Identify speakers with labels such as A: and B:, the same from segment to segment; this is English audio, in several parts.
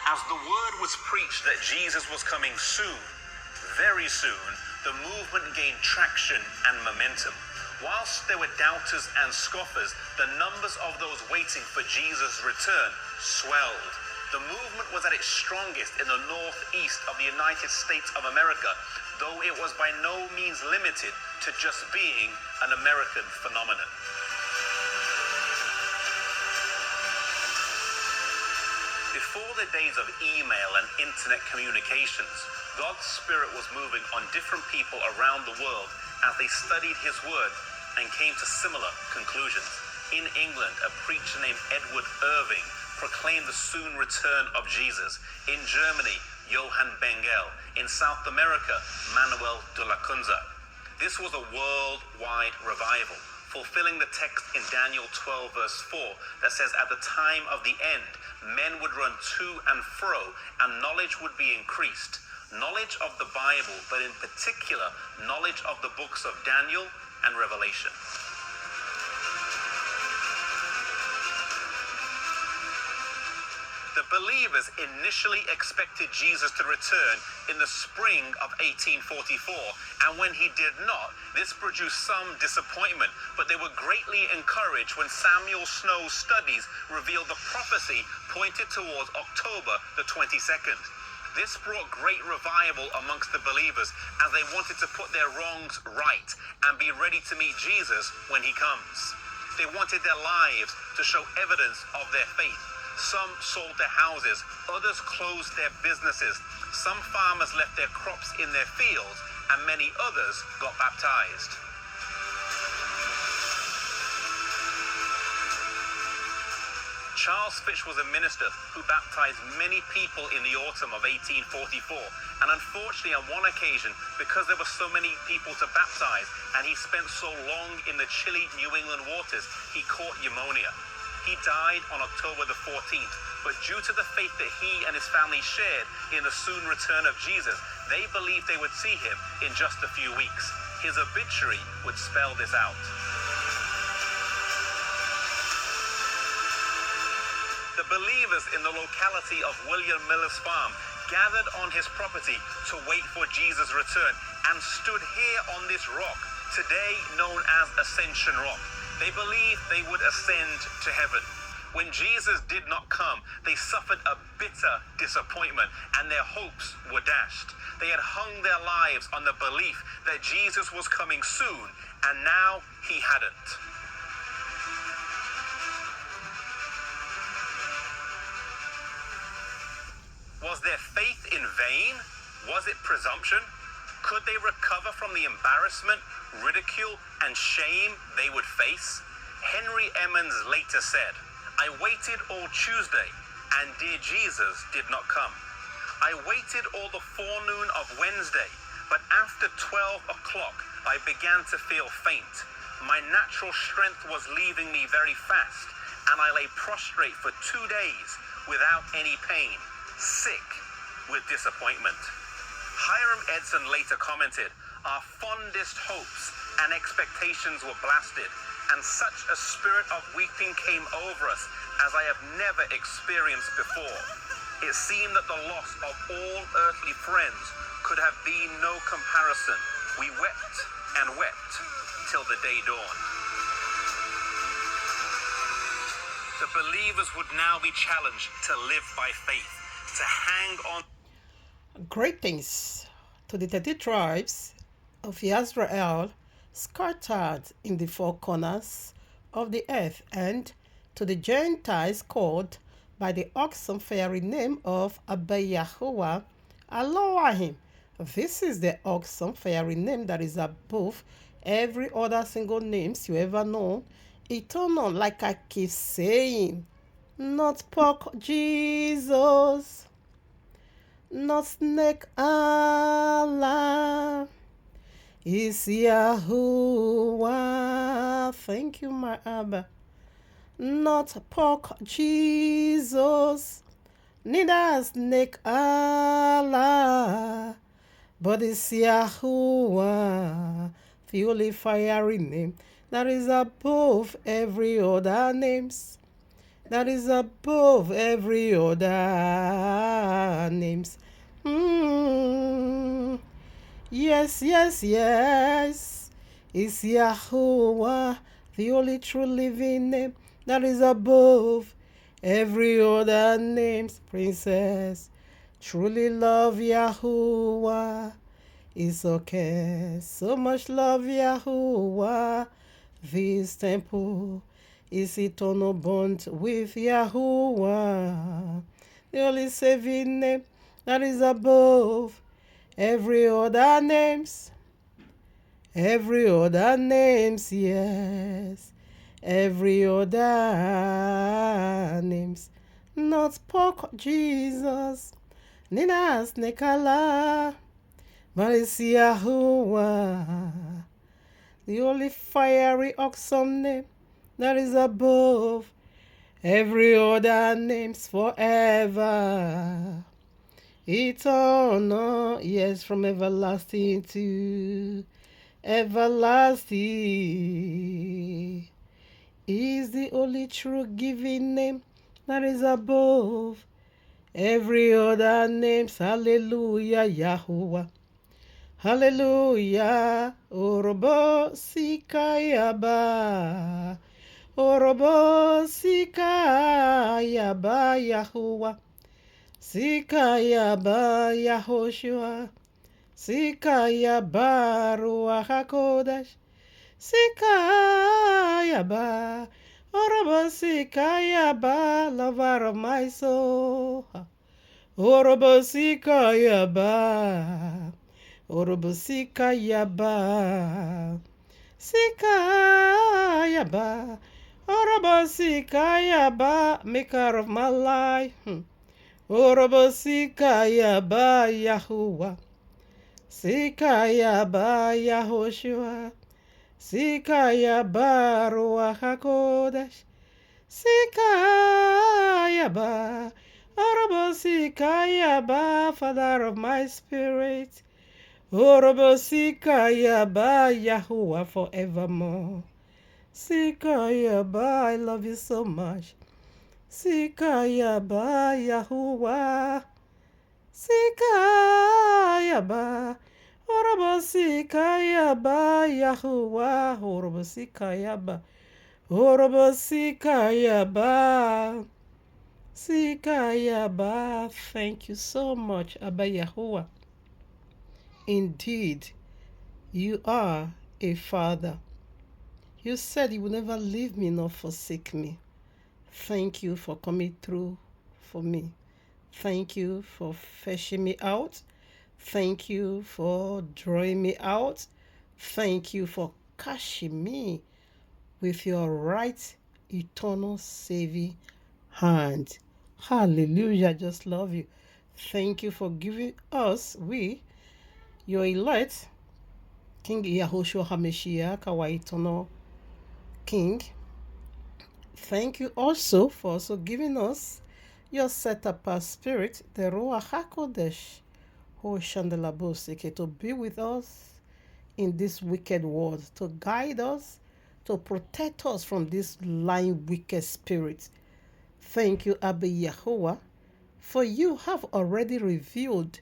A: As the word was preached that Jesus was coming soon, very soon, the movement gained traction and momentum. Whilst there were doubters and scoffers, the numbers of those waiting for Jesus' return swelled. The movement was at its strongest in the northeast of the United States of America, though it was by no means limited to just being an American phenomenon. Before the days of email and internet communications, God's Spirit was moving on different people around the world as they studied His Word and came to similar conclusions. In England, a preacher named Edward Irving proclaimed the soon return of Jesus. In Germany, Johann Bengel. In South America, Manuel de la Cunza. This was a worldwide revival, fulfilling the text in Daniel 12 verse 4 that says, at the time of the end, men would run to and fro, and knowledge would be increased. Knowledge of the Bible, but in particular, knowledge of the books of Daniel and Revelation. The believers initially expected Jesus to return in the spring of 1844, and when he did not, this produced some disappointment, but they were greatly encouraged when Samuel Snow's studies revealed the prophecy pointed towards October the 22nd. This brought great revival amongst the believers as they wanted to put their wrongs right and be ready to meet Jesus when he comes. They wanted their lives to show evidence of their faith. Some sold their houses, others closed their businesses. Some farmers left their crops in their fields, and many others got baptized. Charles Fish was a minister who baptized many people in the autumn of 1844. And unfortunately, on one occasion, because there were so many people to baptize, and he spent so long in the chilly New England waters, he caught pneumonia. He died on October the 14th, but due to the faith that he and his family shared in the soon return of Jesus, they believed they would see him in just a few weeks. His obituary would spell this out. The believers in the locality of William Miller's farm gathered on his property to wait for Jesus' return and stood here on this rock, today known as Ascension Rock. They believed they would ascend to heaven. When Jesus did not come, they suffered a bitter disappointment and their hopes were dashed. They had hung their lives on the belief that Jesus was coming soon, and now he hadn't. Was their faith in vain? Was it presumption? Could they recover from the embarrassment, ridicule, and shame they would face? Henry Emmons later said, I waited all Tuesday, and dear Jesus did not come. I waited all the forenoon of Wednesday, but after 12 o'clock, I began to feel faint. My natural strength was leaving me very fast, and I lay prostrate for 2 days without any pain, sick with disappointment. Hiram Edson later commented, our fondest hopes and expectations were blasted, and such a spirit of weeping came over us as I have never experienced before. It seemed that the loss of all earthly friends could have been no comparison. We wept and wept till the day dawned. The believers would now be challenged to live by faith, to hang on.
B: Greetings to the 30 tribes of Israel scattered in the four corners of the earth, and to the Gentiles called by the awesome fairy name of Abba Yahuwah Elohim. This is the awesome fairy name that is above every other single names you ever know. Eternal, like I keep saying, not pork Jesus, not snake Allah, is Yahuwah. Thank you, my Abba. Not pork Jesus, neither snake Allah, but it's Yahuwah, the holy fiery name that is above every other names. that is above every other names. Mm. Yes, yes, yes. It's Yahuwah, the only true living name that is above every other names. Princess, truly love Yahuwah. It's okay. So much love Yahuwah. This temple is eternal bond with Yahuwah. The only saving name that is above every other names. Every other names, yes. Every other names. Not pork Jesus. Nina Snekala. But it's Yahuwah, the only fiery awesome name that is above every other names forever. Eternal, yes, from everlasting to everlasting is the only true giving name that is above every other names. Hallelujah, Yahuwah. Hallelujah, Orobo Sikayaba, Orobo Sikayaba, Yahuwah, Sikayaba, Yahoshua, Sikayaba, Ruach HaKodesh, Sikayaba, Orobo Sikayaba, lover of my soul, Orobo Sikayaba. Orobosika yaba, sika yaba, orobosika yaba, maker of my life. Orobosika yaba, Yahuwah, sika yaba, Yahoshua, sika yaba, Ruach HaKodesh, sika yaba, orobosika yaba, Father of my spirit. Orobosikayaba, Yahuwah forevermore. Sikayaba, I love you so much. Sikayaba, Yahuwah. Sikayaba. Orobosikayaba, Yahuwah. Orobosikayaba. Orobosikayaba. Sikayaba. Thank you so much, Abba Yahuwah. Indeed, you are a father. You said you will never leave me nor forsake me. Thank you for coming through for me. Thank you for fetching me out. Thank you for drawing me out. Thank you for catching me with your right eternal saving hand. Hallelujah. I just love you. Thank you for giving us, your elect, King Yahushua HaMashiach, our eternal King. Thank you also for also giving us your set apart spirit, the Ruach HaKodesh, Hoshandelaboseke, to be with us in this wicked world, to guide us, to protect us from this lying wicked spirit. Thank you, Abba Yahuwah, for you have already revealed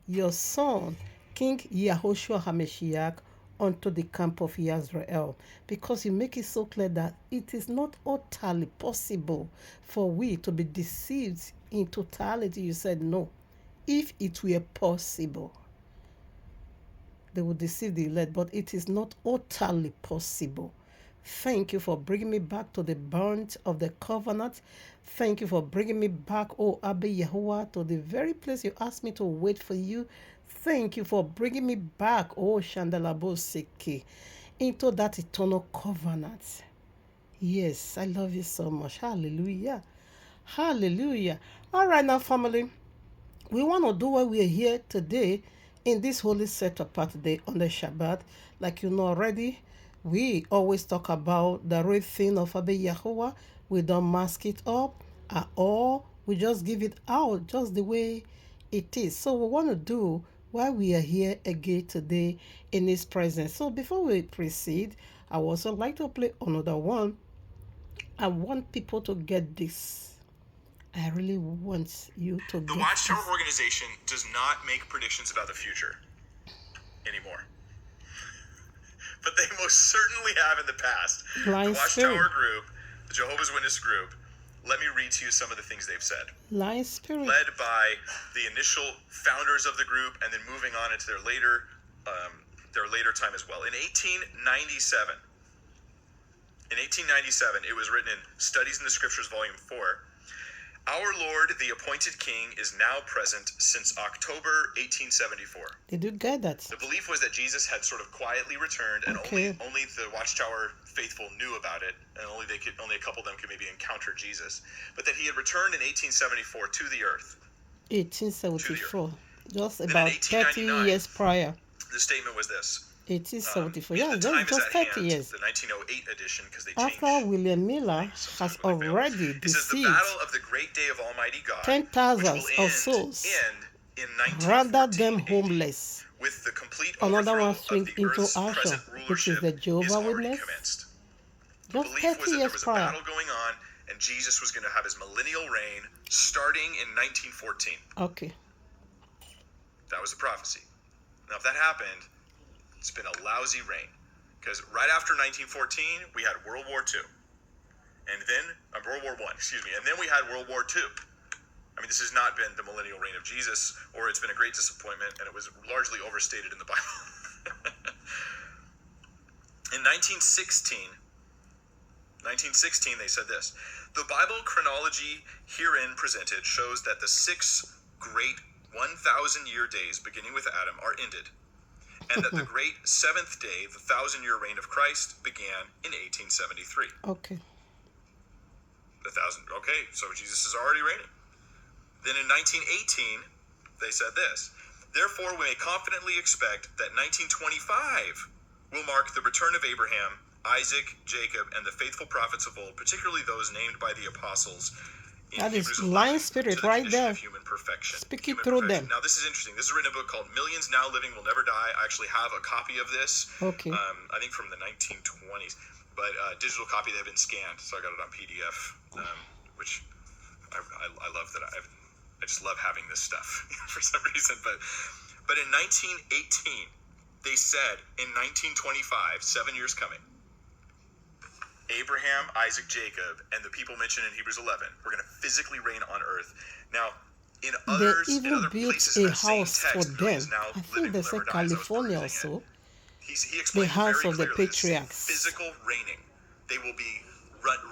B: your son, King Yahushua HaMashiach, unto the camp of Israel, because you make it so clear that it is not utterly possible for we to be deceived in totality. You said no. If it were possible, they would deceive the elect, but it is not utterly possible. Thank you for bringing me back to the bond of the covenant. Thank you for bringing me back, oh Abba Yahuwah, to the very place you asked me to wait for you. Thank you for bringing me back, oh Shandalaboseke, into that eternal covenant. Yes, I love you so much. Hallelujah. Hallelujah. All right, now, family, we want to do what we are here today in this holy set apart day on the Shabbat. Like you know already, we always talk about the real thing of Abba Yahuwah. We don't mask it up at all. We just give it out just the way it is. So we want to do why we are here again today in His presence. So before we proceed, I would also like to play another one I want people to get this. I really want you to
C: The
B: get
C: Watchtower
B: this.
C: organization does not make predictions about the future anymore. But they most certainly have in the past.
B: Lying
C: The Watchtower
B: spirit.
C: group, the Jehovah's Witness group, let me read to you some of the things they've said.
B: Lying spirit.
C: Led by the initial founders of the group and then moving on into their later time as well. In 1897, it was written in Studies in the Scriptures, Volume 4. Our Lord, the appointed King, is now present since October 1874.
B: Did you get that?
C: The belief was that Jesus had sort of quietly returned, and
B: Okay.
C: only the Watchtower faithful knew about it, and only a couple of them could maybe encounter Jesus. But that he had returned in 1874 to the earth.
B: 1874. Just
C: in
B: about 30
C: 1899,
B: years prior.
C: The statement was this.
B: 1874.
C: The
B: Yeah,
C: time
B: that's
C: is
B: just
C: at
B: 30
C: hand,
B: years.
C: the 1908 edition, because they changed.
B: After William Miller
C: sometimes
B: has
C: when they fail.
B: already
C: It says the
B: deceived
C: battle of the great day of Almighty God, which
B: 10,000
C: will
B: of souls,
C: end in 1914
B: rendered them
C: AD,
B: homeless.
C: with the complete
B: Another one
C: overthrow of
B: swings
C: the
B: into
C: earth's
B: action,
C: present
B: which is
C: rulership
B: the
C: is
B: Jehovah's
C: already
B: Witness.
C: commenced. The
B: Just
C: belief
B: 30
C: was that there
B: years
C: was a
B: prior.
C: battle going on, and Jesus was going to have his millennial reign starting in 1914.
B: Okay.
C: That was the prophecy. Now, if that happened, it's been a lousy reign. Because right after 1914, we had World War II. And then, World War I, and then we had World War II. I mean, this has not been the millennial reign of Jesus, or it's been a great disappointment, and it was largely overstated in the Bible. In 1916, they said this: the Bible chronology herein presented shows that the 6 great 1,000-year days beginning with Adam are ended, and that the great 7th day, the 1,000-year reign of Christ, began in 1873.
B: Okay.
C: Okay, so Jesus is already reigning. Then in 1918, they said this: therefore, we may confidently expect that 1925 will mark the return of Abraham, Isaac, Jacob, and the faithful prophets of old, particularly those named by the apostles.
B: That is
C: Hebrews
B: lying
C: 11,
B: spirit
C: to the
B: right
C: condition
B: there.
C: of human perfection.
B: Speak it
C: Human
B: through
C: perfection.
B: them.
C: Now, this is interesting. This is written in a book called Millions Now Living Will Never Die. I actually have a copy of this.
B: Okay.
C: I think from the 1920s, but digital copy that had been scanned, so I got it on PDF, which I love that. I just love having this stuff for some reason. But in 1918, they said in 1925, 7 years coming, Abraham, Isaac, Jacob, and the people mentioned in Hebrews 11 were going to physically reign on earth. Now, in
B: They
C: other
B: even built
C: places
B: a
C: in that same
B: house for
C: text,
B: them.
C: millions now
B: I think
C: living
B: they
C: will
B: said
C: never die, as I was
B: California
C: perusing
B: also.
C: it. He explained
B: house
C: very
B: of the
C: clearly this
B: patriarchs.
C: physical reigning. They will be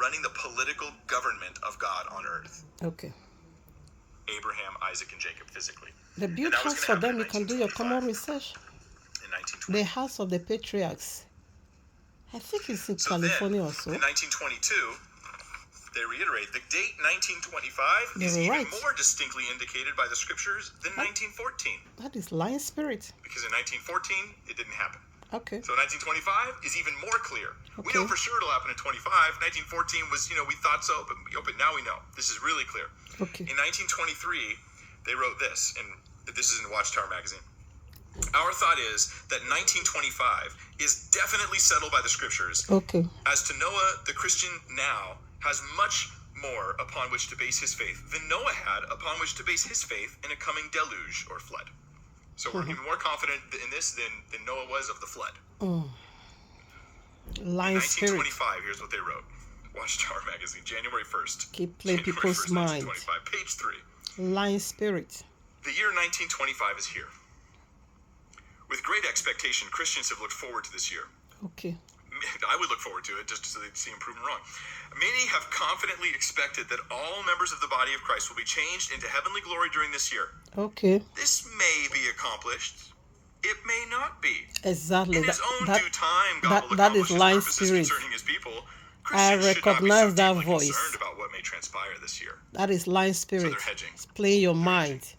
C: running the political government of God on earth.
B: Okay.
C: Abraham, Isaac, and Jacob physically.
B: They
C: And
B: built
C: that was
B: house
C: gonna
B: for
C: happen
B: them.
C: in
B: You can do your
C: 1925.
B: common research.
C: In 1920.
B: The house of the patriarchs. I think it's in
C: So
B: California
C: then,
B: also.
C: in 1922, they reiterate the date 1925 is
B: They're
C: even
B: right.
C: more distinctly indicated by the scriptures than 1914.
B: That is lying spirit.
C: Because in 1914, it didn't happen.
B: Okay.
C: So 1925 is even more clear. We
B: Okay.
C: know for sure it'll happen in 25. 1914 was, we thought so, but now we know. This is really clear.
B: Okay.
C: In 1923, they wrote this, and this is in Watchtower magazine. Our thought is that 1925 is definitely settled by the scriptures.
B: Okay.
C: As to Noah, the Christian now has much more upon which to base his faith than Noah had upon which to base his faith in a coming deluge or flood. So we're even more confident in this than Noah was of the flood.
B: Lying spirit.
C: 1925, here's what they wrote. Watchtower magazine, January 1st.
B: Keep playing
C: January
B: people's
C: 1st,
B: mind.
C: 1925, page 3.
B: Lying spirit.
C: The year 1925 is here. With great expectation, Christians have looked forward to this year.
B: Okay.
C: I would look forward to it just so they'd see him proven wrong. Many have confidently expected that all members of the body of Christ will be changed into heavenly glory during this year.
B: Okay.
C: This may be accomplished. It may not be.
B: Exactly.
C: In his own due time, God will
B: that is
C: accomplish his
B: lying
C: purposes
B: spirit.
C: concerning his people.
B: I
C: Christians should not be
B: recognize
C: so
B: that
C: deeply
B: voice.
C: concerned about what may transpire this year.
B: That is lying spirit.
C: they're hedging.
B: It's playing your mind.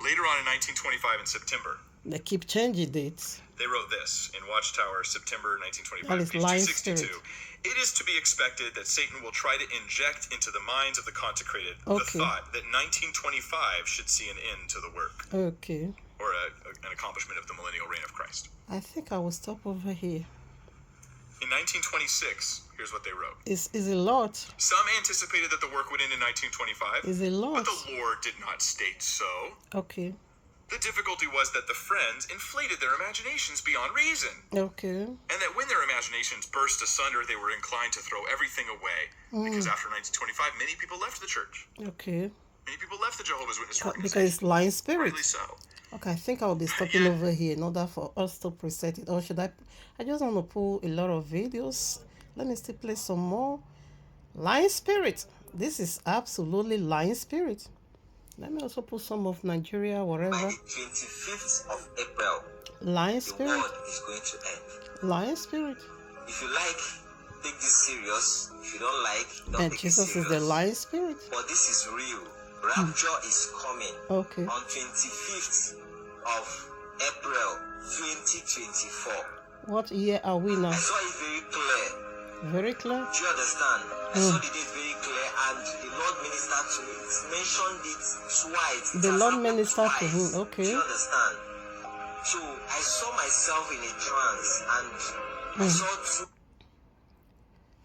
C: Later on in 1925 in September,
B: They keep changing dates.
C: they wrote this in Watchtower, September 1925,
B: That is
C: page
B: lying
C: 262.
B: spirit.
C: It is to be expected that Satan will try to inject into the minds of the consecrated
B: Okay.
C: the thought that 1925 should see an end to the work,
B: Okay.
C: or an accomplishment of the millennial reign of Christ.
B: I think I will stop over here.
C: In 1926, here's what they wrote.
B: Is a lot.
C: Some anticipated that the work would end in 1925,
B: Is a lot.
C: but the Lord did not state so.
B: Okay.
C: The difficulty was that the friends inflated their imaginations beyond reason,
B: Okay.
C: and that when their imaginations burst asunder, they were inclined to throw everything away, because after 1925, many people left the church.
B: Okay.
C: Many people left the Jehovah's Witness
B: Because
C: organization.
B: it's lying spirit.
C: Rightly so.
B: Okay, I think I'll be stopping over here in order for us to preset it. Or should I just want to pull a lot of videos. Let me still play some more. Lying spirit. This is absolutely lying spirit. Let me also put some of Nigeria,
D: By
B: wherever.
D: the 25th of April,
B: Lying
D: the
B: spirit.
D: world is going to end.
B: Lying spirit.
D: If you like, take this serious. If you don't like, don't
B: And
D: take
B: Jesus
D: it
B: is
D: serious.
B: the lying spirit.
D: But this is real. Rapture is coming
B: Okay.
D: on 25th of April 2024.
B: What year are we now?
D: I saw it very clear.
B: Very clear.
D: Do you understand? I saw the date very clear, and the Lord ministered to me. It's mentioned it twice. It
B: The
D: has
B: Lord
D: happened
B: ministered to
D: twice.
B: him, okay.
D: Do you understand? So I saw myself in a trance, and I saw two.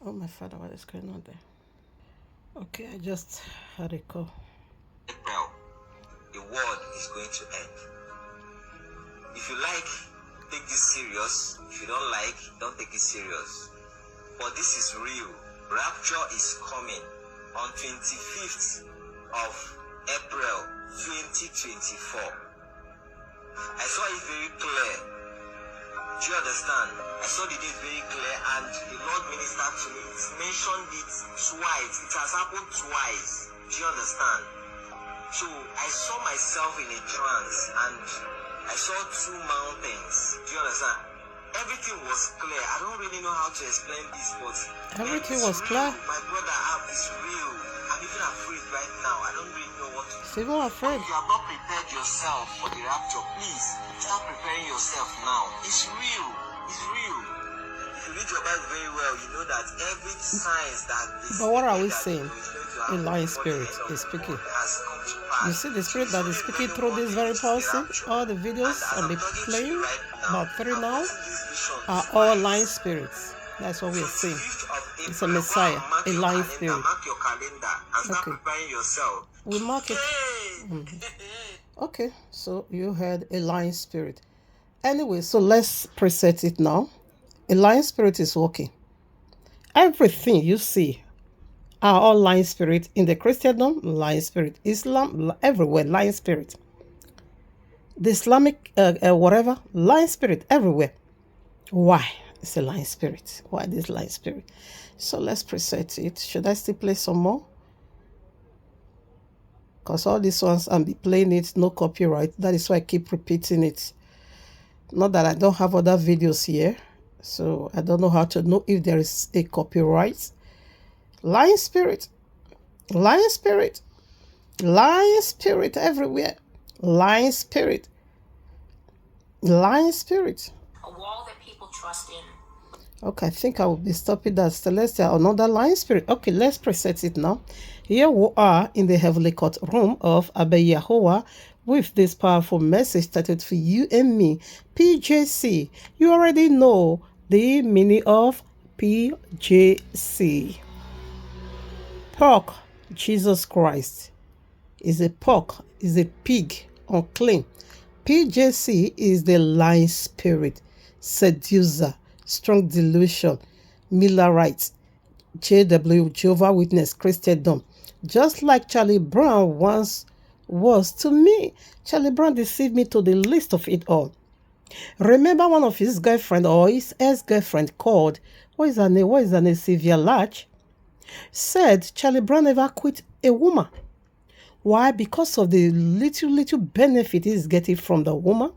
B: Oh my Father, what is going on there? Okay, I just had a call.
D: April, the world is going to end. If you like, take this serious. If you don't like, don't take it serious. But this is real. Rapture is coming on 25th of April 2024. I saw it very clear. Do you understand? I saw the date very clear, and the Lord ministered to me. It's mentioned it twice. It has happened twice. Do you understand? So I saw myself in a trance, and I saw two mountains. Do you understand? Everything was clear. I don't really know how to explain this, but
B: Everything
D: it's
B: was
D: real.
B: clear.
D: My brother, is real. I'm even afraid right now. I don't really know what to do.
B: So you're afraid.
D: If you have not prepared yourself for the rapture, please start preparing yourself now. It's real. It's real. If you read your Bible very well, you know that every science that is
B: But what are we
D: that
B: saying?
D: is going to
B: A
D: happen
B: lying
D: before the
B: spirit
D: end of
B: is
D: the
B: speaking.
D: world has come to pass.
B: You see the spirit that is
D: So
B: speaking
D: it's
B: through
D: really
B: this very
D: what is the
B: person.
D: rapture.
B: All the videos
D: And as
B: I'll
D: I'm
B: be
D: talking to
B: playing,
D: you right now,
B: about 3
D: I'm
B: now,
D: putting this vision
B: are
D: to
B: all
D: life.
B: lying spirits. That's what we are saying.
D: 25th of
B: It's a
D: April.
B: Messiah,
D: Go and mark
B: a
D: your
B: lying
D: calendar,
B: spirit.
D: Mark your calendar and start
B: Okay.
D: preparing yourself.
B: We mark it.
D: Hey!
B: Okay, so you heard a lying spirit. Anyway, so let's preset it now. A lying spirit is working. Everything you see are all lying spirit. In the Christendom, lying spirit. Islam, everywhere, lying spirit. The Islamic, whatever, lying spirit everywhere. Why? It's a lying spirit. Why this lying spirit? So let's preset it. Should I still play some more? Because all these ones, I'll be playing it, no copyright. That is why I keep repeating it. Not that I don't have other videos here. So I don't know how to know if there is a copyright. Lying spirit. Lying spirit. Lying spirit everywhere. Lying spirit. Lying spirit.
E: A wall that people trust in.
B: Okay, I think I will be stopping that. Celestial, another lying spirit. Okay, let's preset it now. Here we are in the heavenly court room of Abba Yahuwah with this powerful message started for you and me. PJC. You already know the meaning of PJC. Pork, Jesus Christ, is a pork, is a pig, unclean. PJC is the lying spirit, seducer, strong delusion, Millerite, JW, Jehovah Witness, Christendom. Just like Charlie Brown once was to me. Charlie Brown deceived me to the least of it all. Remember one of his girlfriend or his ex-girlfriend called, what is her name, Sylvia Latch, said Charlie Brown never quit a woman. Why? Because of the little benefit he's getting from the woman.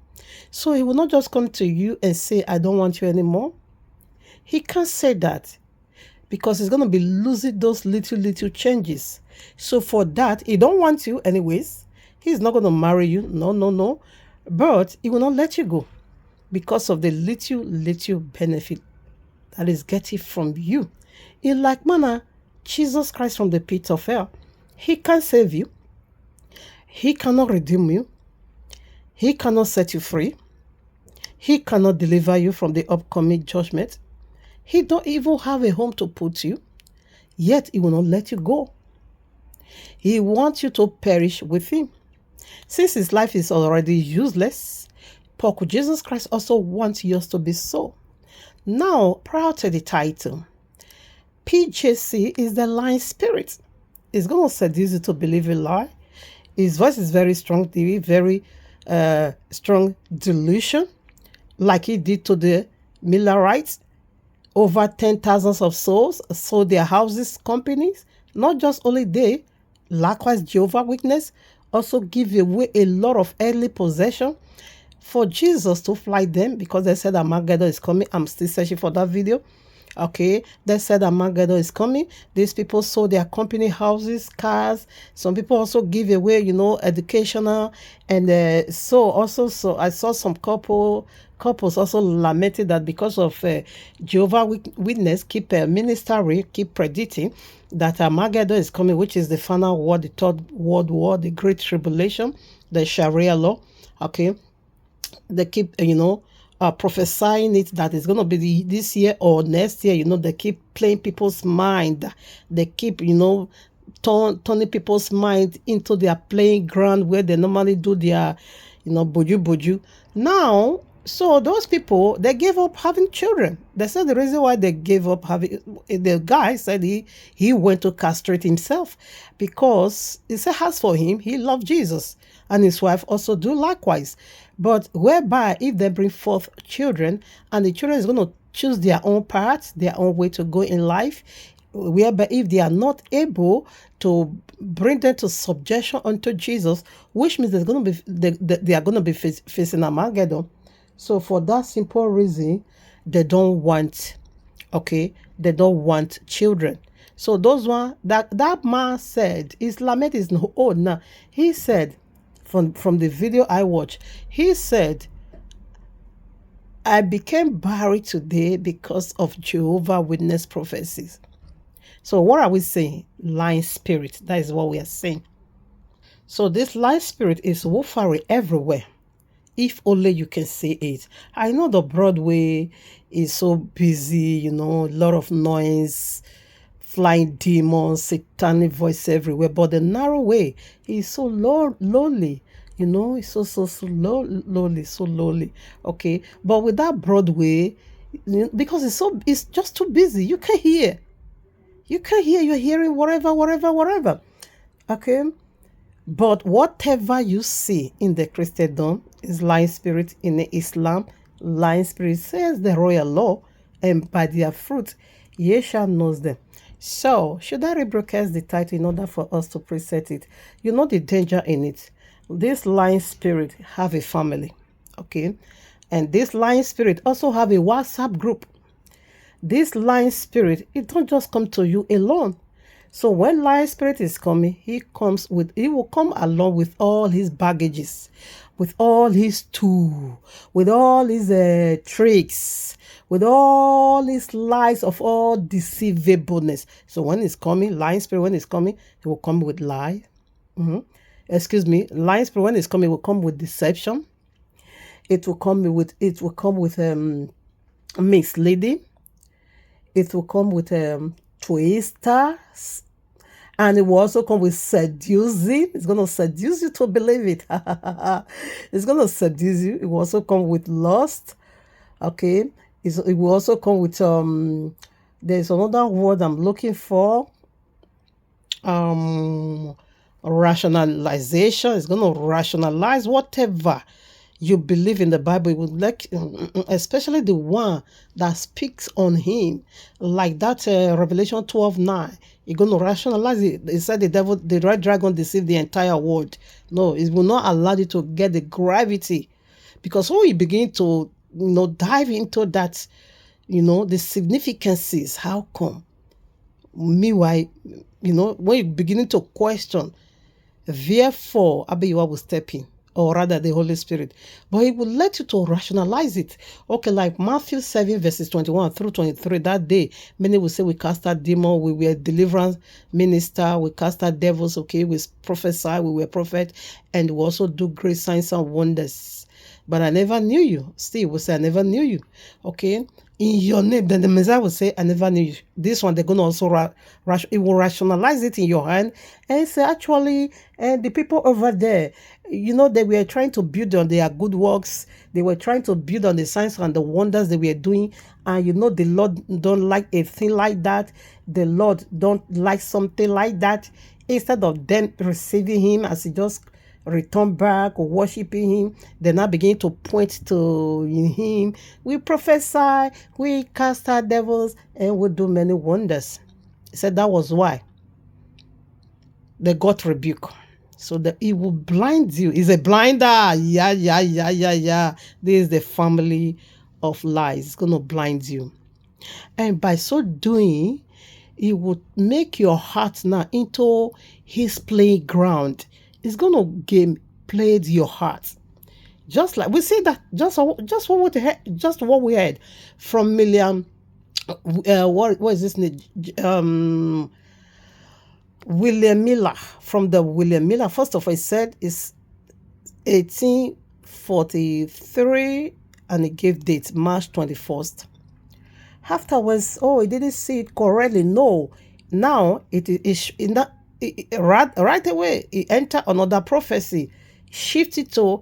B: So he will not just come to you and say, I don't want you anymore. He can't say that because he's going to be losing those little changes. So for that, he don't want you anyways. He's not going to marry you. No. But he will not let you go because of the little benefit that is getting from you. In like manner, Jesus Christ from the pit of hell, he can't save you. He cannot redeem you. He cannot set you free. He cannot deliver you from the upcoming judgment. He don't even have a home to put you, yet he will not let you go. He wants you to perish with him. Since his life is already useless, Jesus Christ also wants yours to be so. Now, prior to the title, PJC is the lying spirit. It's going to seduce you to believe a lie. His voice is very strong, very strong delusion, like he did to the Millerites. Over 10,000 of souls sold their houses, companies. Not just only they, likewise Jehovah's Witness also give away a lot of earthly possession for Jesus to fly them, because they said Armageddon is coming. I'm still searching for that video. Okay, they said Armageddon is coming. These people sold their company houses, cars. Some people also give away, educational, and so I saw some couples also lamented that because of Jehovah's Witness keep ministering, keep predicting that Armageddon is coming, which is the final war, the third world war, the great tribulation, the Sharia law. Okay, they keep prophesying it that it's going to be this year or next year. They keep playing people's mind. They keep turning people's mind into their playing ground where they normally do their boju. Now, so those people, they gave up having children. They said the reason why they gave up having, the guy said he went to castrate himself, because he said as for him, he loved Jesus, and his wife also do likewise. But whereby if they bring forth children, and the children is going to choose their own path, their own way to go in life, whereby if they are not able to bring them to subjection unto Jesus, which means there's going to be they are going to be facing Armageddon. So for that simple reason, they don't want, they don't want children. So those one that man said, his lament is no old now. He said, from the video I watched, he said, I became barren today because of Jehovah's Witness prophecies. So what are we saying? Lying spirit. That is what we are saying. So this lying spirit is wolfery everywhere. If only you can see it. I know the Broadway is so busy, a lot of noise, flying demons, satanic voice everywhere. But the narrow way is so lowly. It's so lowly, so lowly. Okay. But with that Broadway, because it's just too busy. You can't hear. You're hearing whatever. Okay. But whatever you see in the Christendom is lying spirit. In the Islam, lying spirit says the royal law, and by their fruit ye shall know them. So, should I rebroadcast the title in order for us to preset it? You know the danger in it. This lying spirit have a family, okay? And this lying spirit also have a WhatsApp group. This lying spirit, it don't just come to you alone. So when lying spirit is coming, he will come along with all his baggages, with all his tools, with all his tricks, with all his lies of all deceivableness. So when it's coming, lying spirit, when it's coming, it will come with lie. Lying spirit, when it's coming, it will come with deception. It will come with misleading. It will come with twisters, and it will also come with seducing. It's going to seduce you to believe it. It's going to seduce you. It will also come with lust. Okay. It will also come with there's another word I'm looking for. Rationalization. It's going to rationalize whatever you believe in the Bible. It would like, especially the one that speaks on him, like that Revelation 12:9. You're going to rationalize it. It said the red dragon deceived the entire world. No, it will not allow you to get the gravity, because when you begin to dive into that, the significances. How come? Meanwhile, when you're beginning to question, therefore, Abiyawa will step in, or rather the Holy Spirit. But he will let you to rationalize it. Okay, like Matthew 7 verses 21 through 23, that day, many will say we cast out demons, we were deliverance minister, we cast out devils, okay, we prophesy, we were prophet, and we also do great signs and wonders. But I never knew you. Still, we say I never knew you. Okay, in your name, then the Messiah will say, I never knew you. This one, they're going to also, it will rationalize it in your hand and say, actually, the people over there, they were trying to build on their good works. They were trying to build on the signs and the wonders they were doing. And the Lord don't like a thing like that. The Lord don't like something like that. Instead of them receiving him as he just return back or worshiping him, they now begin to point to him. We prophesy, we cast out devils, and we do many wonders. He said that was why they got rebuke. So that he will blind you. He's a blinder. Yeah. This is the family of lies. It's going to blind you. And by so doing, he will make your heart now into his playground. It's going to play your heart. Just like we see that, just what we heard from William, what is this name? William Miller, from the William Miller. First of all, he said it's 1843, and he gave date March 21st. Afterwards, he didn't see it correctly. No, now it is in that. Right away, he entered another prophecy, shifted to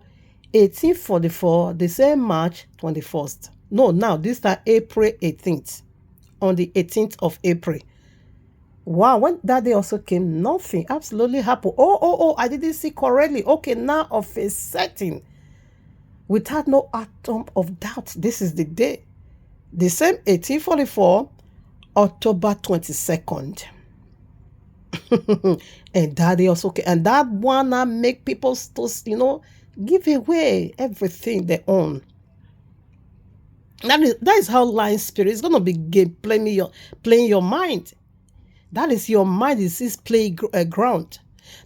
B: 1844, the same March 21st. No, now this time April 18th, on the 18th of April. Wow, when that day also came, nothing absolutely happened. I didn't see correctly. Okay, now of a setting, without no atom of doubt, this is the day. The same 1844, October 22nd. And that day also came. And that one make people to, give away everything they own. That is how lying spirit is going to be playing your mind. That is your mind, is his playground.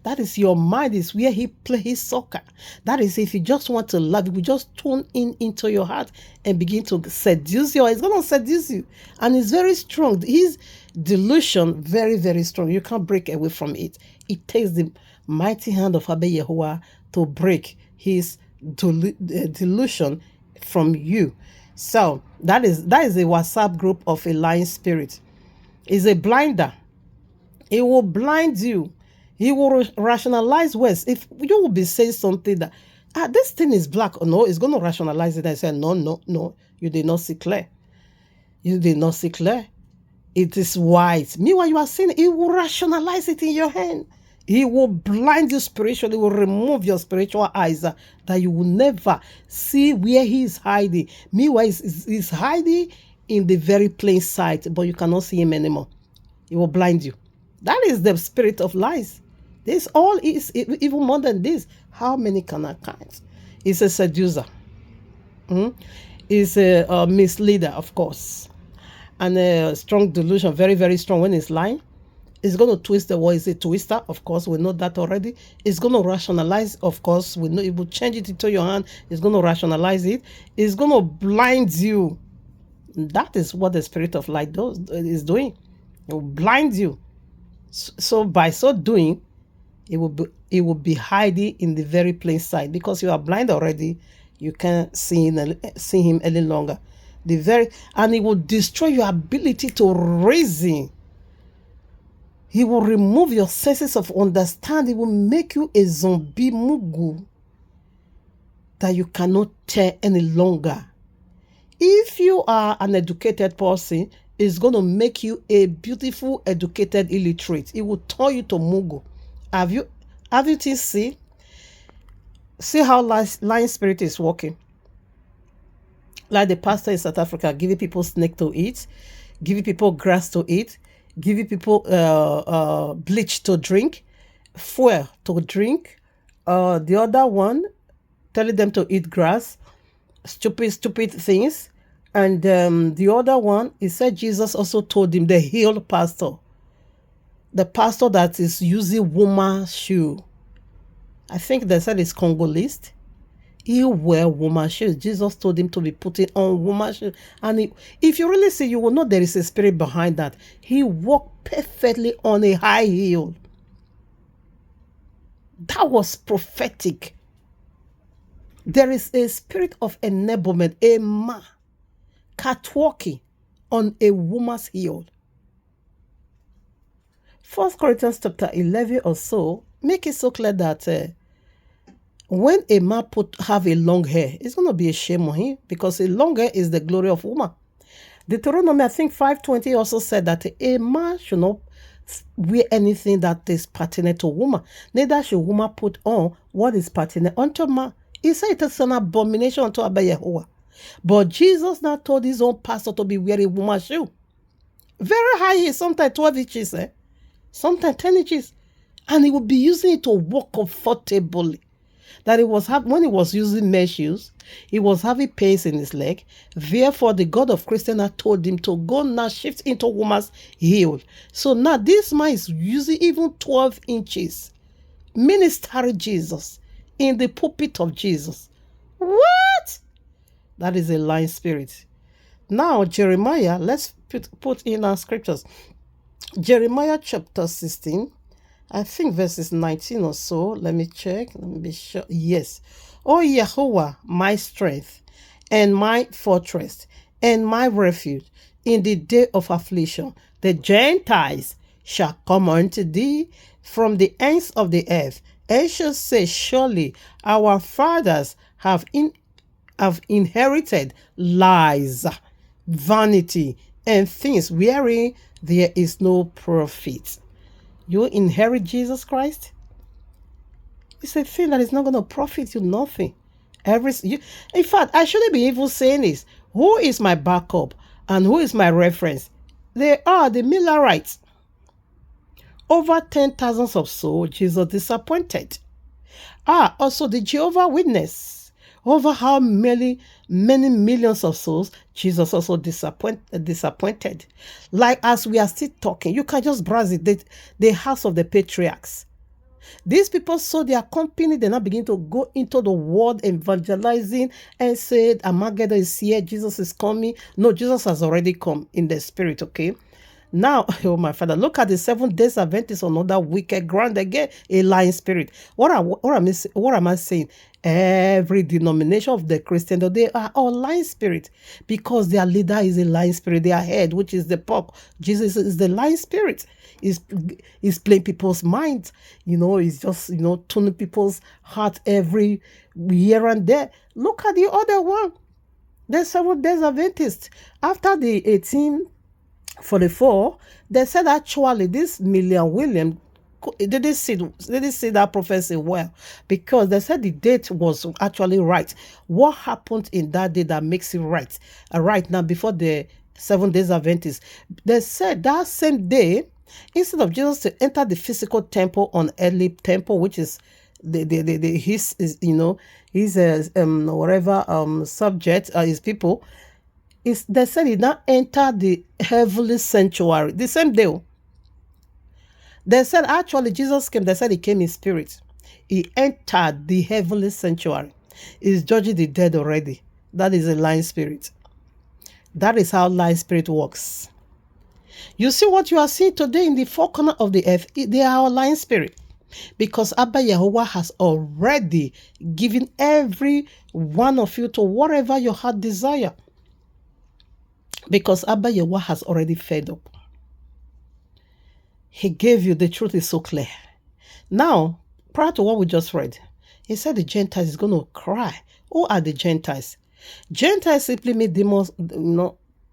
B: That is your mind, is where he play his soccer. That is, if you just want to love, you just tune into your heart and begin to seduce you. It's going to seduce you. And it's very strong. His delusion, very, very strong. You can't break away from it. It takes the mighty hand of Abba Yehovah to break his delusion from you. So that is a WhatsApp group of a lying spirit. It's a blinder. It will blind you. He will rationalize words. If you will be saying something that, this thing is black or no, it's going to rationalize it and say, no, you did not see clear. You did not see clear. It is white. Meanwhile, you are saying he will rationalize it in your hand. He will blind you spiritually, will remove your spiritual eyes that you will never see where he is hiding. Meanwhile, he's hiding in the very plain sight, but you cannot see him anymore. He will blind you. That is the spirit of lies. This all is even more than this. How many can I count? He's a seducer. He's a misleader, of course. And a strong delusion, very, very strong when he's lying. It's going to twist the word. It's a twister, of course. We know that already. It's going to rationalize, of course. We know it will change it into your hand. It's going to rationalize it. It's going to blind you. That is what the spirit of light is doing. It will blind you. So by so doing, it will be hiding in the very plain sight, because you are blind already. You can't see him any longer. And it will destroy your ability to reason. He will remove your senses of understanding. He will make you a zombie mugu that you cannot tell any longer. If you are an educated person, it's going to make you a beautiful, educated illiterate. It will turn you to mugu. Have you seen how lying spirit is working? Like the pastor in South Africa, giving people snake to eat, giving people grass to eat, giving people bleach to drink, fuel to drink. The other one, telling them to eat grass, stupid things. And the other one, he said Jesus also told him, the healed pastor, the pastor that is using woman's shoe. I think they said it's Congolese. He wear woman's shoes. Jesus told him to be putting on woman's shoes. And if you really see, you will know there is a spirit behind that. He walked perfectly on a high heel. That was prophetic. There is a spirit of enablement. A man catwalking on a woman's heel. 1 Corinthians chapter 11 or so make it so clear that when a man have a long hair, it's going to be a shame on him, because a long hair is the glory of woman. Deuteronomy, I think 5:20 also said that a man should not wear anything that is pertinent to woman. Neither should woman put on what is pertinent unto man. He said it is an abomination unto Abba Yehovah. But Jesus now told his own pastor to be wearing woman's shoe. Very high heel, sometimes 12 inches, sometimes 10 inches. And he would be using it to walk comfortably. That it was when he was using men's shoes, he was having pains in his leg. Therefore, the God of Christian had told him to go now shift into woman's heel. So now this man is using even 12 inches, ministering Jesus in the pulpit of Jesus. What? That is a lying spirit. Now, Jeremiah, let's put in our scriptures. Jeremiah chapter 16. I think verses 19 or so. Let me check. Let me be sure. Yes. O Yahuwah, my strength and my fortress and my refuge in the day of affliction, the Gentiles shall come unto thee from the ends of the earth, and shall say, surely our fathers have inherited lies, vanity, and things wherein there is no profit. You inherit Jesus Christ? It's a thing that is not going to profit you nothing. In fact, I shouldn't be even saying this. Who is my backup and who is my reference? They are the Millerites. Over 10,000 of souls Jesus disappointed. Also the Jehovah Witness. Over how many millions of souls Jesus also disappointed. Like as we are still talking, you can just browse it. The house of the patriarchs. These people saw their company, they now begin to go into the world evangelizing and said, Armageddon is here, Jesus is coming. No, Jesus has already come in the spirit, okay? Now, oh my Father, look at the 7 days Adventists on another wicked ground again, a lying spirit. What am I saying? Every denomination of the Christian, they are all lying spirit, because their leader is a lying spirit. Their head, which is the Pope, Jesus is the lying spirit. He's playing people's minds. He's just, tuning people's heart every here and there. Look at the other one. The 7 days Adventists. After the 1844, they said actually this William they didn't see that prophecy well, because they said the date was actually right. What happened in that day that makes it right? Right now, before the 7 days Adventists, they said that same day, instead of Jesus to enter the physical temple on earthly temple, which is his subject, his people, they said he now entered the heavenly sanctuary the same day. They said actually Jesus came, they said he came in spirit. He entered the heavenly sanctuary. He's judging the dead already. That is a lying spirit. That is how lying spirit works. You see what you are seeing today in the 4 corners of the earth, they are a lying spirit. Because Abba Yehovah has already given every one of you to whatever your heart desire. Because Abba Yehovah has already fed up. He gave you, the truth is so clear. Now, prior to what we just read, he said the Gentiles is going to cry. Who are the Gentiles? Gentiles simply mean demons,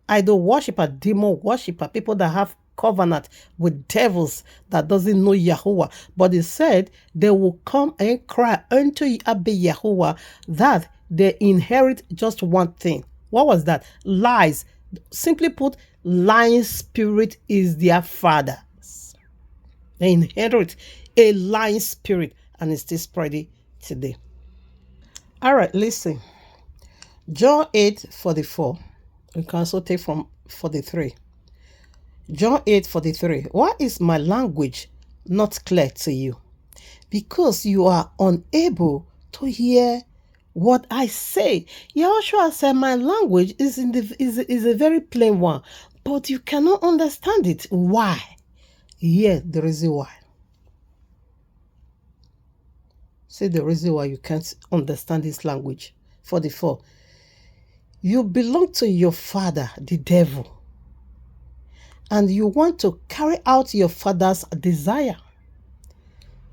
B: idol worshiper, demon worshiper, people that have covenant with devils that doesn't know Yahuwah. But he said they will come and cry unto Abba Yahuwah that they inherit just one thing. What was that? Lies. Simply put, lying spirit is their father. They inherit a lying spirit, and it's still spreading today. All right, listen. John 8:44. You can also take from 43. John 8:43. Why is my language not clear to you? Because you are unable to hear what I say. Yahushua said my language is a very plain one, but you cannot understand it. Why? Here, the reason why. See the reason why you can't understand this language. 44. You belong to your father, the devil, and you want to carry out your father's desire.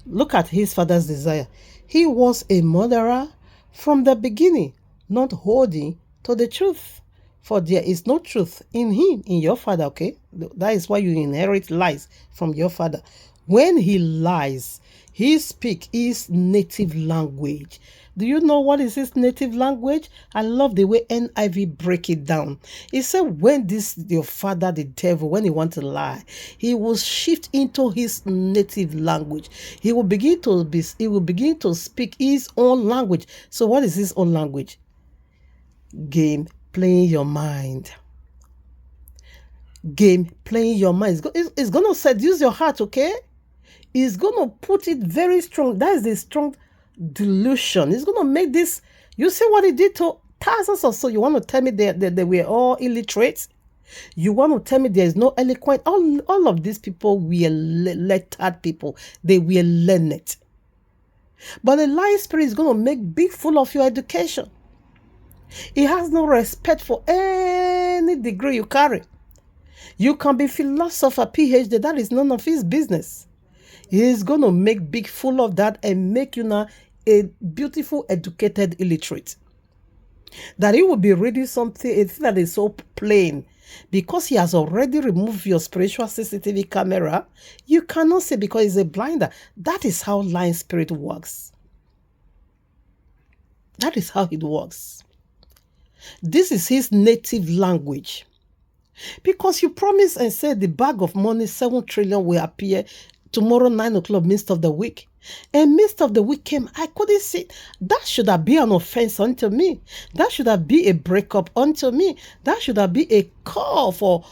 B: Look at his father's desire. He was a murderer from the beginning, not holding to the truth. For there is no truth in him, in your father, okay? That is why you inherit lies from your father. When he lies, he speaks his native language. Do you know what is his native language? I love the way NIV break it down. He said when your father, the devil, when he wants to lie, he will shift into his native language. He will begin to speak his own language. So what is his own language? Game playing your mind. Game playing your mind. It's going to seduce your heart, okay? It's going to put it very strong. That is the strong delusion. It's going to make this. You see what it did to thousands or so. You want to tell me that they were all illiterate? You want to tell me there is no eloquent? All of these people were lettered people. They were learned. But the lying spirit is going to make big fool of your education. He has no respect for any degree you carry. You can be philosopher, PhD. That is none of his business. He is going to make big fool of that and make you now a beautiful, educated illiterate. That he will be reading something, a thing that is so plain. Because he has already removed your spiritual CCTV camera, you cannot say because he's a blinder. That is how lying spirit works. That is how it works. This is his native language. Because you promised and said the bag of money, 7 trillion, will appear tomorrow, 9 o'clock, midst of the week. And midst of the week came, I couldn't see. That should have been an offense unto me. That should have been a breakup unto me. That should have been a call for,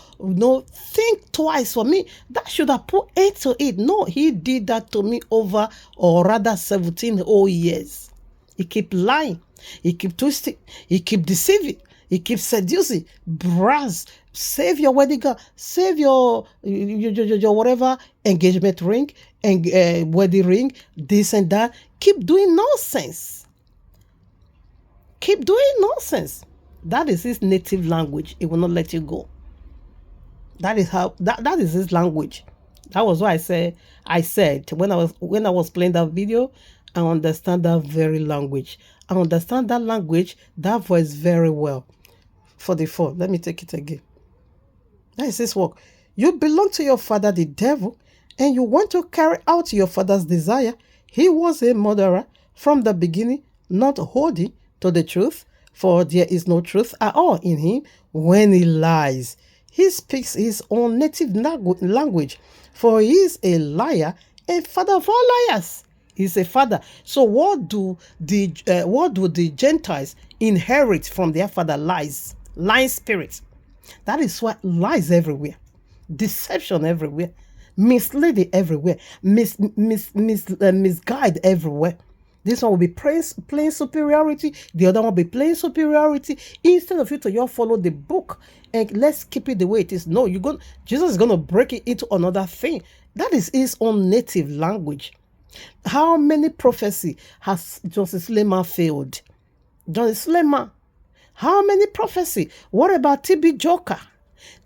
B: think twice for me. That should have put end to it. No, he did that to me over, or rather 17 whole years. He kept lying. He kept twisting. He kept deceiving. He keeps seducing. Brass. Save your wedding gown. Save your whatever engagement ring and wedding ring. This and that. Keep doing nonsense. Keep doing nonsense. That is his native language. He will not let you go. That is how. That is his language. That was what I said when I was playing that video. I understand that very language. I understand that language, that voice very well. 44. Let me take it again. That is his work. You belong to your father, the devil, and you want to carry out your father's desire. He was a murderer from the beginning, not holding to the truth, for there is no truth at all in him. When he lies, he speaks his own native language, for he is a liar, a father of all liars. He's a father. So what do the Gentiles inherit from their father? Lies, lying spirits. That is why lies everywhere, deception everywhere, misleading everywhere, misguide everywhere. This one will be plain superiority. The other one will be plain superiority. Instead of you to just follow the book and let's keep it the way it is. No, Jesus is going to break it into another thing. That is his own native language. How many prophecy has Joseph Suleiman failed? Joseph Suleiman. How many prophecy? What about TB Joker?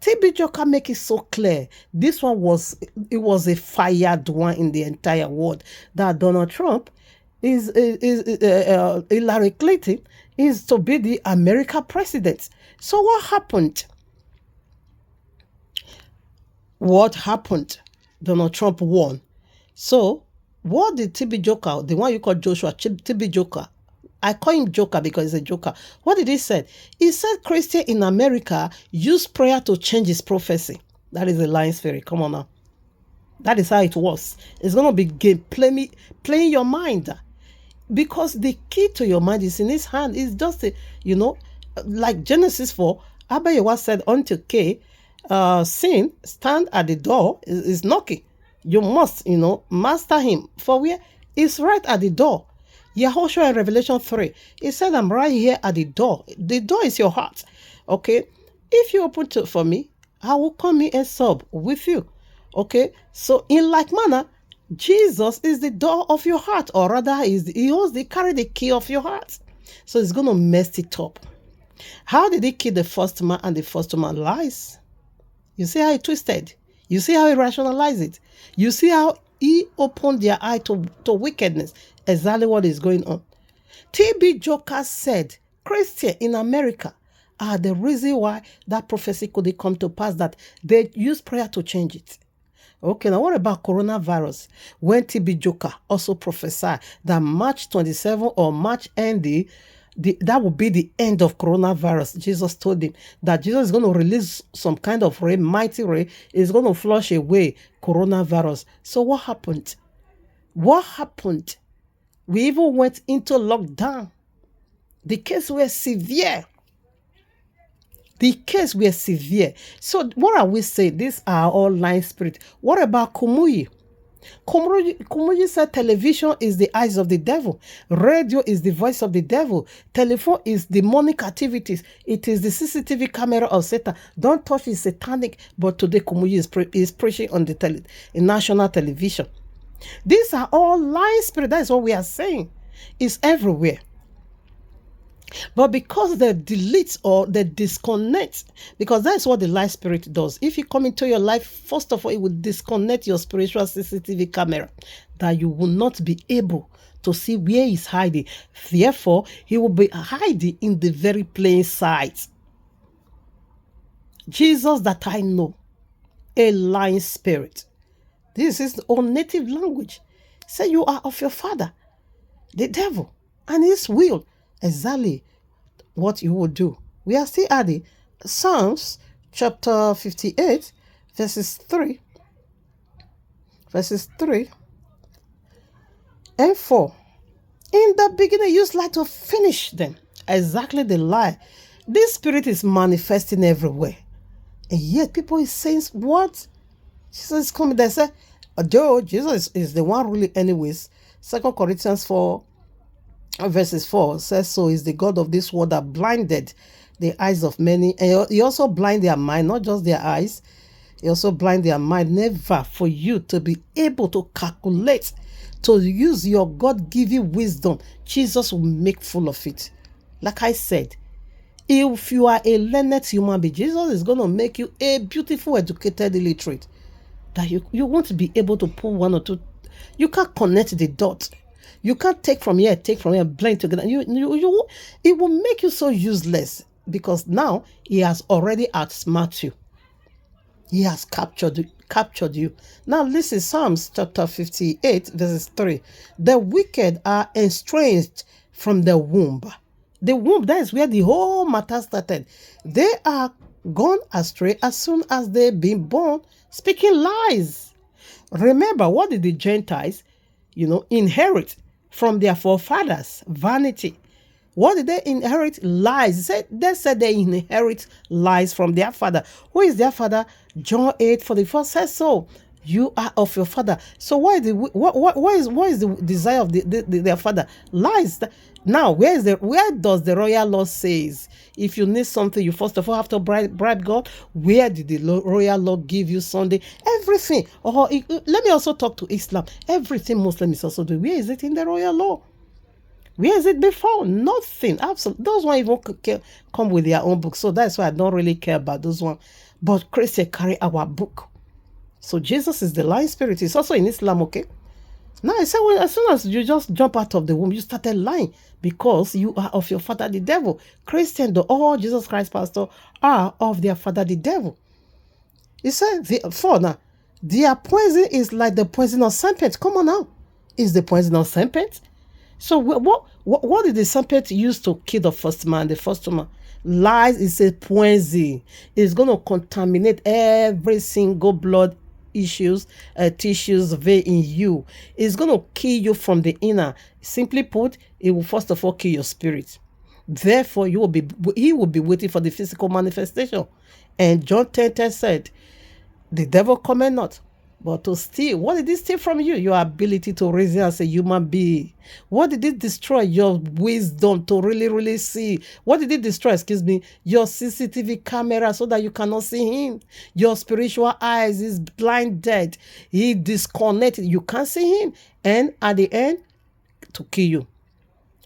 B: TB Joker make it so clear. This one was a fired one in the entire world. That Donald Trump is Hillary Clinton is to be the American president. So what happened? What happened? Donald Trump won. So what did TB Joker, the one you call Joshua, TB Joker, I call him Joker because he's a joker. What did he say? He said Christian in America use prayer to change his prophecy. That is a lying spirit. Come on now. That is how it was. It's going to be playing your mind. Because the key to your mind is in his hand. It's just, like Genesis 4, Abayewa said unto Cain, sin, stand at the door, is knocking. You must, master him. For where? It's right at the door. Yahushua in Revelation 3, he said, I'm right here at the door. The door is your heart. Okay? If you open it for me, I will come in and sup with you. Okay? So in like manner, Jesus is the door of your heart. Or rather, he carry the key of your heart. So he's going to mess it up. How did he kill the first man and the first woman? Lies. You see how he twisted? You see how he rationalized it? You see how he opened their eye to wickedness? Exactly what is going on. T.B. Joker said, Christians in America are the reason why that prophecy couldn't come to pass, that they use prayer to change it. Okay, now what about coronavirus? When T.B. Joker also prophesied that March 27 or March end, that will be the end of coronavirus. Jesus told him that Jesus is going to release some kind of rain, mighty rain, is going to flush away coronavirus. So what happened? What happened? We even went into lockdown. The cases were severe. The cases were severe. So what are we saying? These are all lying spirits. What about Kumuyi? Kumuyi said television is the eyes of the devil. Radio is the voice of the devil. Telephone is demonic activities. It is the CCTV camera of Satan. Don't touch it, satanic. But today Kumuyi is preaching on the national television. These are all lying spirits. That is what we are saying. It's everywhere. But because they delete or they disconnect, because that's what the lie spirit does. If you come into your life, first of all, it will disconnect your spiritual CCTV camera, that you will not be able to see where he's hiding. Therefore, he will be hiding in the very plain sight. Jesus that I know, a lying spirit. This is our native language. Say you are of your father, the devil, and his will. Exactly what you will do. We are still adding Psalms chapter 58, verses 3 and 4. In the beginning, you used like to finish them. Exactly the lie. This spirit is manifesting everywhere. And yet people is saying, what? Jesus is coming. They say, Joe, Jesus is the one ruling anyways. 2 Corinthians 4, verses 4 says, so is the God of this world that blinded the eyes of many. And he also blind their mind, not just their eyes. He also blind their mind. Never for you to be able to calculate, to use your God-given wisdom. Jesus will make full of it. Like I said, if you are a learned human being, Jesus is going to make you a beautiful, educated illiterate. That you won't be able to pull one or two. You can't connect the dots. You can't take from here, blend together. It will make you so useless, because now he has already outsmarted you. He has captured you. Now listen, Psalms chapter 58, verses 3. The wicked are estranged from the womb. The womb, that is where the whole matter started. They are gone astray as soon as they've been born, speaking lies. Remember, what did the Gentiles, inherit from their forefathers? Vanity. What did they inherit? Lies. They said they inherit lies from their father. Who is their father? John 8:44 says so. You are of your father. So what is the desire of their father? Lies. Now, where does the royal law says if you need something, you first of all have to bribe God? Where did the royal law give you Sunday? Everything. Let me also talk to Islam. Everything Muslim is also doing. Where is it in the royal law? Where is it before? Nothing. Absolutely. Those ones even come with their own book. So that's why I don't really care about those ones. But Christians carry our book. So Jesus is the lying spirit. It's also in Islam, okay? Now I said, well, as soon as you just jump out of the womb, you started lying, because you are of your father the devil. Christian, all Jesus Christ pastor are of their father the devil. He said, their poison is like the poison of serpent. Come on now. Is the poison of serpent? So what did the serpent use to kill the first man, the first woman? Lies is a poison. It's going to contaminate every single blood tissues vein in you. It's going to kill you from the inner. Simply put, it will first of all kill your spirit. Therefore, he will be waiting for the physical manifestation. And John 10:10 said, the devil cometh not, but to steal. What did it steal from you? Your ability to reason as a human being. What did it destroy? Your wisdom to really, really see. What did it destroy? Your CCTV camera, so that you cannot see him. Your spiritual eyes is blinded. He disconnected. You can't see him. And at the end, to kill you.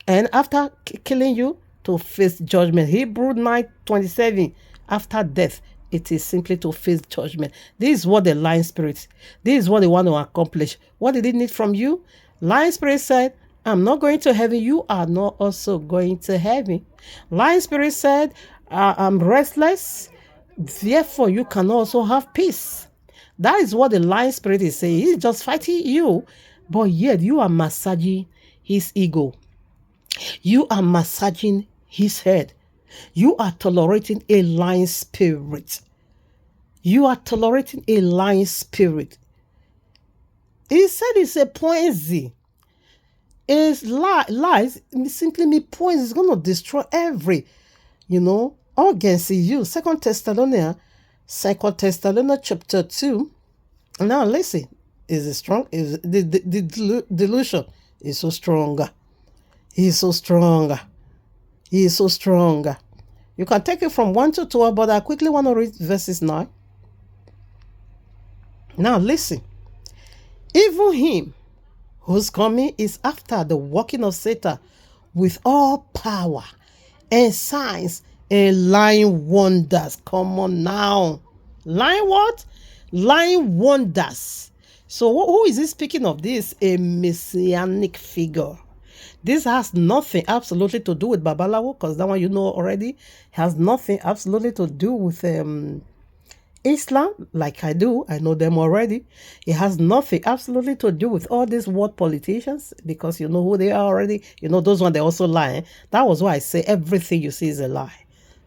B: And after killing you, to face judgment. Hebrew 9:27, after death, it is simply to face judgment. This is what the lying spirit, this is what they want to accomplish. What did it need from you? Lying spirit said, I'm not going to heaven. You are not also going to heaven. Lying spirit said, I'm restless. Therefore, you can also have peace. That is what the lying spirit is saying. He's just fighting you, but yet you are massaging his ego. You are massaging his head. You are tolerating a lying spirit. You are tolerating a lying spirit. He said it's a poison. It's lies simply mean poison. It's going to destroy every, organs in you. Second Thessalonians chapter 2. Now listen, is it strong? Is the delusion is so stronger. He is so stronger. He is so stronger. You can take it from 1 to 12, but I quickly want to read verses 9. Now listen. Even him whose coming is after the working of Satan with all power and signs and lying wonders. Come on now. Lying what? Lying wonders. So who is he speaking of? This? A messianic figure. This has nothing absolutely to do with Babalawo, because that one you know already. Has nothing absolutely to do with Islam, like I do. I know them already. It has nothing absolutely to do with all these world politicians, because you know who they are already. You know those ones, they also lying. That was why I say everything you see is a lie.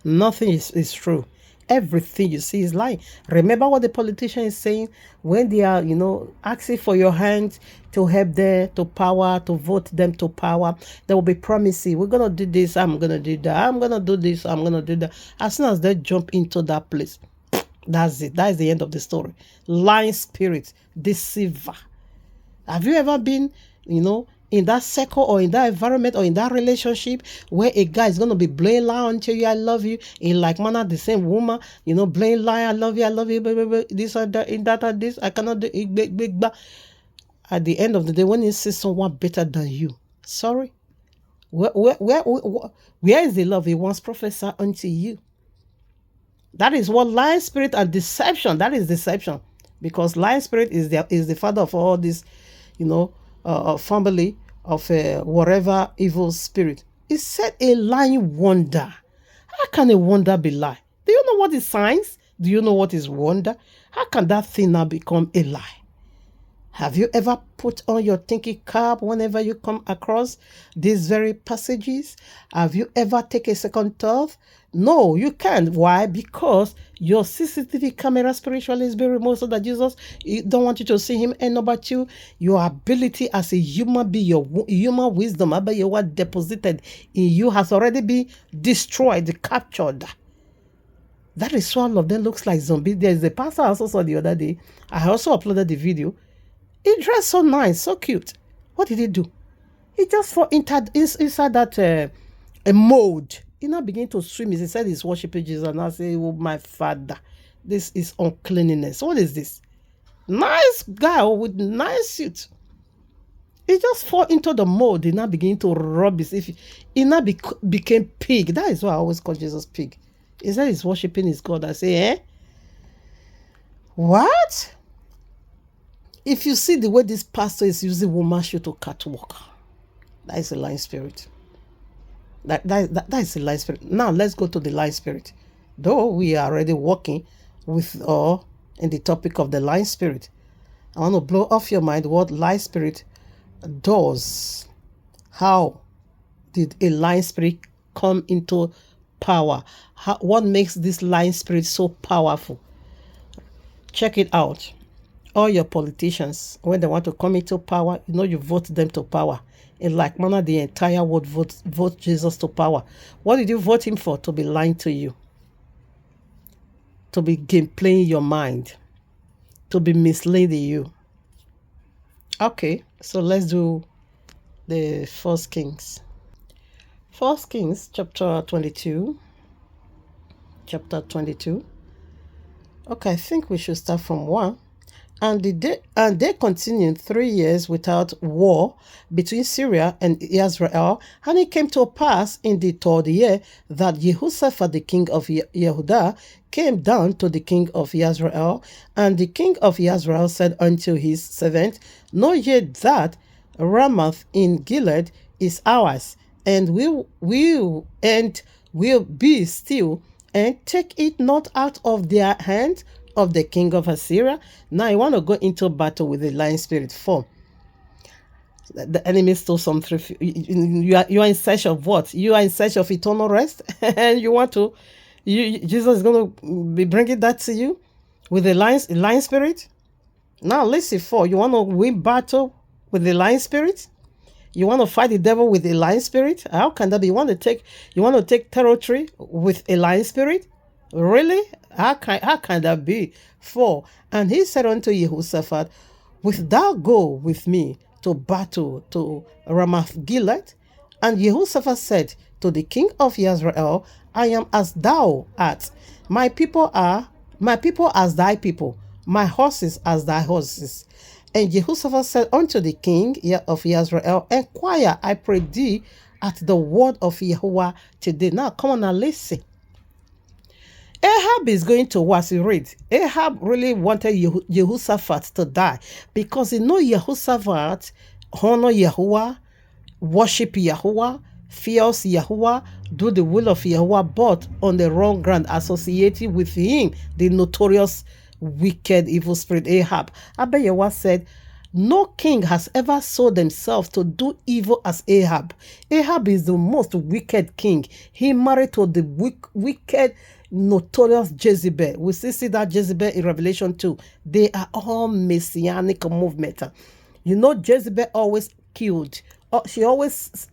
B: Nothing is true. Everything you see is lying. Remember what the politician is saying when they are, asking for your hand to help them to power, to vote them to power. They will be promising, we're going to do this, I'm going to do that, I'm going to do this, I'm going to do that. As soon as they jump into that place, that's it. That is the end of the story. Lying spirit, deceiver. Have you ever been, in that circle or in that environment or in that relationship where a guy is going to be blowing lie until you, I love you, in like manner the same woman, blowing lie, I love you, baby, this or that, in that or this, I cannot do it, big. At the end of the day, when you see someone better than you, sorry, where is the love he once prophesied unto you? That is what lying spirit and deception, that is deception, because lying spirit is the father of all this, family of whatever evil spirit. It said a lying wonder. How can a wonder be lie? Do you know what is signs? Do you know what is wonder? How can that thing now become a lie? Have you ever put on your thinking cap whenever you come across these very passages? Have you ever taken a second thought? No, you can't. Why? Because your CCTV camera spiritually is being removed so that Jesus don't want you to see him. And number two, your ability as a human being, your human wisdom, about your word deposited in you has already been destroyed, captured. That is why all of them looks like zombies. There is a pastor I also saw the other day. I also uploaded the video. He dressed so nice, so cute. What did he do? He just fell inside that a mold. He now began to swim. He said he's worshiping Jesus. And I say, oh, my Father, this is uncleanliness. What is this? Nice guy with nice suit. He just fall into the mold. He now began to rub his. He now became pig. That is why I always call Jesus pig. He said he's worshiping his God. I say, What? If you see the way this pastor is using woman shoe to catwalk, that is a lying spirit. That is a lying spirit. Now let's go to the lying spirit. Though we are already working with in the topic of the lying spirit, I want to blow off your mind what lying spirit does. How did a lying spirit come into power? What makes this lying spirit so powerful? Check it out. All your politicians, when they want to come into power, you vote them to power. In like manner, the entire world vote Jesus to power. What did you vote him for? To be lying to you. To be game playing your mind. To be misleading you. Okay, so let's do the First Kings. First Kings chapter 22. Chapter 22. Okay, I think we should start from 1. And they continued 3 years without war between Syria and Israel. And it came to pass in the third year that Jehoshaphat, the king of Yehudah, came down to the king of Israel. And the king of Israel said unto his servant, Know ye that Ramoth in Gilead is ours, and will be still, and take it not out of their hand of the king of Assyria. Now you want to go into battle with the lion spirit. 4. The enemy stole something. You are in search of what? You are in search of eternal rest, and you want to. Jesus is going to be bringing that to you with the lion spirit. Now listen. 4. You want to win battle with the lion spirit. You want to fight the devil with a lion spirit. How can that be? You want to take territory with a lion spirit. Really? How can that be? 4. And he said unto Jehoshaphat, Wilt thou go with me to battle to Ramoth Gilead? And Jehoshaphat said to the king of Israel, I am as thou art. My people as thy people, my horses as thy horses. And Jehoshaphat said unto the king of Israel, Inquire, I pray thee, at the word of Yahweh today. Now, come on and listen. Ahab is going to what he read. Ahab really wanted Jehoshaphat to die because he know Jehoshaphat honor Yahweh, worship Yahweh, fears Yahweh, do the will of Yahweh, but on the wrong ground, associated with him, the notorious wicked evil spirit Ahab. Abba Yahweh said, no king has ever sold himself to do evil as Ahab. Ahab is the most wicked king. He married to the wicked, notorious Jezebel. We see that Jezebel in Revelation 2. They are all messianic movement. You know, Jezebel always killed. She always,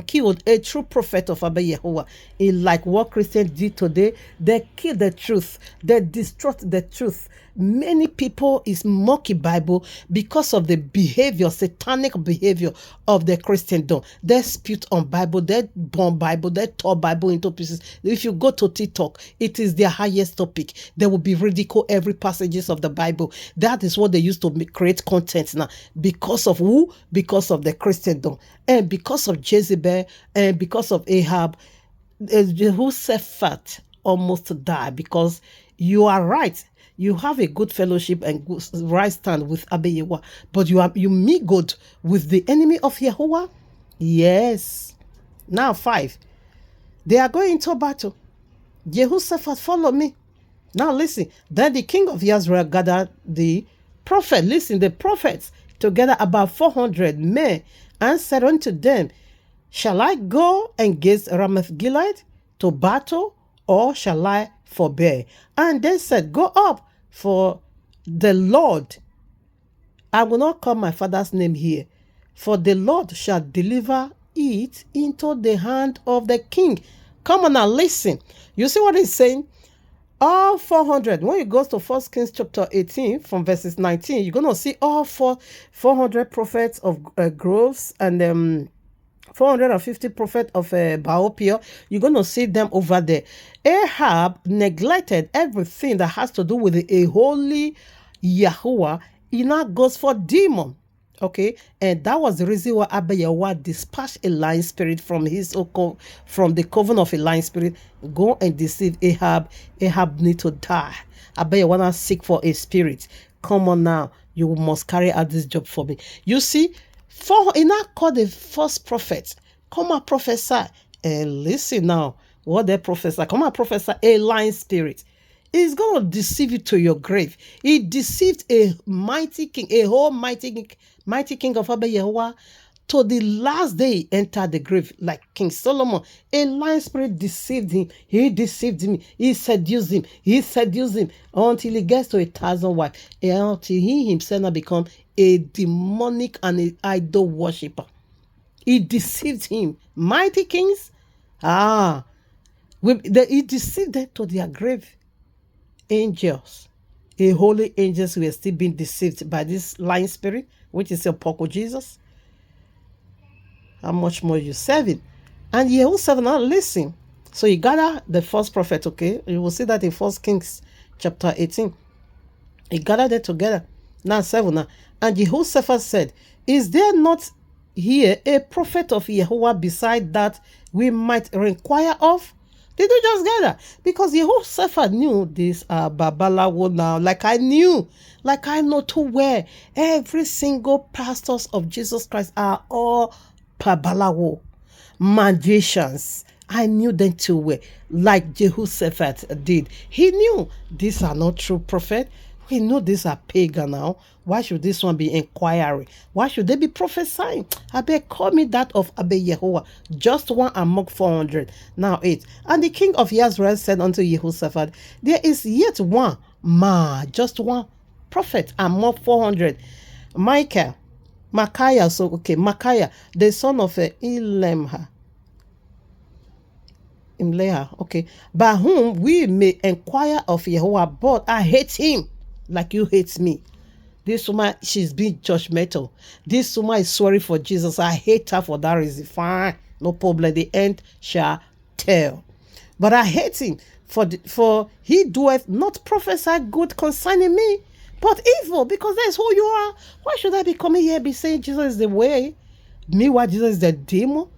B: killed a true prophet of Abba Yehovah. Like what Christians did today, they kill the truth. They distort the truth. Many people is mocking Bible because of the behavior, satanic behavior of the Christendom. They spit on Bible, they burn Bible, they tore Bible into pieces. If you go to TikTok, it is their highest topic. They will be ridicule every passages of the Bible. That is what they used to create content now. Because of who? Because of the Christendom. And because of Jezebel and because of Ahab, Jehoshaphat almost died because you are right. You have a good fellowship and good right stand with Abba Yehovah, but you meet God with the enemy of Yehovah? Yes. Now 5. They are going into battle. Jehoshaphat, follow me. Now listen. Then the king of Israel gathered the prophet. Listen, the prophets together about 400 men and said unto them, Shall I go against Ramoth Gilead to battle, or shall I forbear? And they said, Go up, for the Lord, I will not call my father's name here, for the Lord shall deliver it into the hand of the king. Come on now, listen. You see what he's saying? All 400, when you go to 1 Kings chapter 18 from verses 19, you're going to see all 400 prophets of groves and 450 prophets of Baal Peor. You're going to see them over there. Ahab neglected everything that has to do with a holy Yahuwah. He now goes for demon. Okay, and that was the reason why Abba Yahweh dispatched a lion spirit from the coven of a lion spirit. Go and deceive Ahab. Ahab need to die. Abba Yahweh now seek for a spirit. Come on now, you must carry out this job for me. You see, he now called the first prophet. Come and prophesy. And listen now, what they prophesy. Come and prophesy a lion spirit. He's going to deceive you to your grave. He deceived a mighty king, a whole mighty king of Abba Yehovah, to the last day he entered the grave, like King Solomon. A lion spirit deceived him. He deceived him. He seduced him. Until he gets to 1,000 wives. Until he himself now become a demonic and an idol worshiper. He deceived him. Mighty kings, he deceived them to their grave. Angels, holy angels were still being deceived by this lying spirit, which is your Poco Jesus. How much more you serving? And Yehoshaphat now listen. So you gather the first prophet, okay? You will see that in 1 Kings chapter 18. He gathered them together. Now 7 now. And Jehoshaphat said, is there not here a prophet of Yahweh beside that we might inquire of? Did you just get that? Because Jehoshaphat knew this Babalawo now, like I know too well. Every single pastors of Jesus Christ are all Babalawo, magicians. I knew them too well, like Jehoshaphat did. He knew these are not true prophets. We know these are pagan now. Why should this one be inquiring? Why should they be prophesying? I beg, call me that of Abba Yehovah, just one among 400. Now 8. And the king of Israel said unto Jehoshaphat, there is yet one just one prophet among 400. Micaiah, the son of Imleah, okay, by whom we may inquire of Yehovah, but I hate him like you hate me. This woman, she's being judgmental. This woman is sorry for Jesus. I hate her for that reason. Fine, no problem. The end shall tell. But I hate him, for he doeth not prophesy good concerning me, but evil, because that's who you are. Why should I be coming here be saying Jesus is the way? Meanwhile, Jesus is the demon.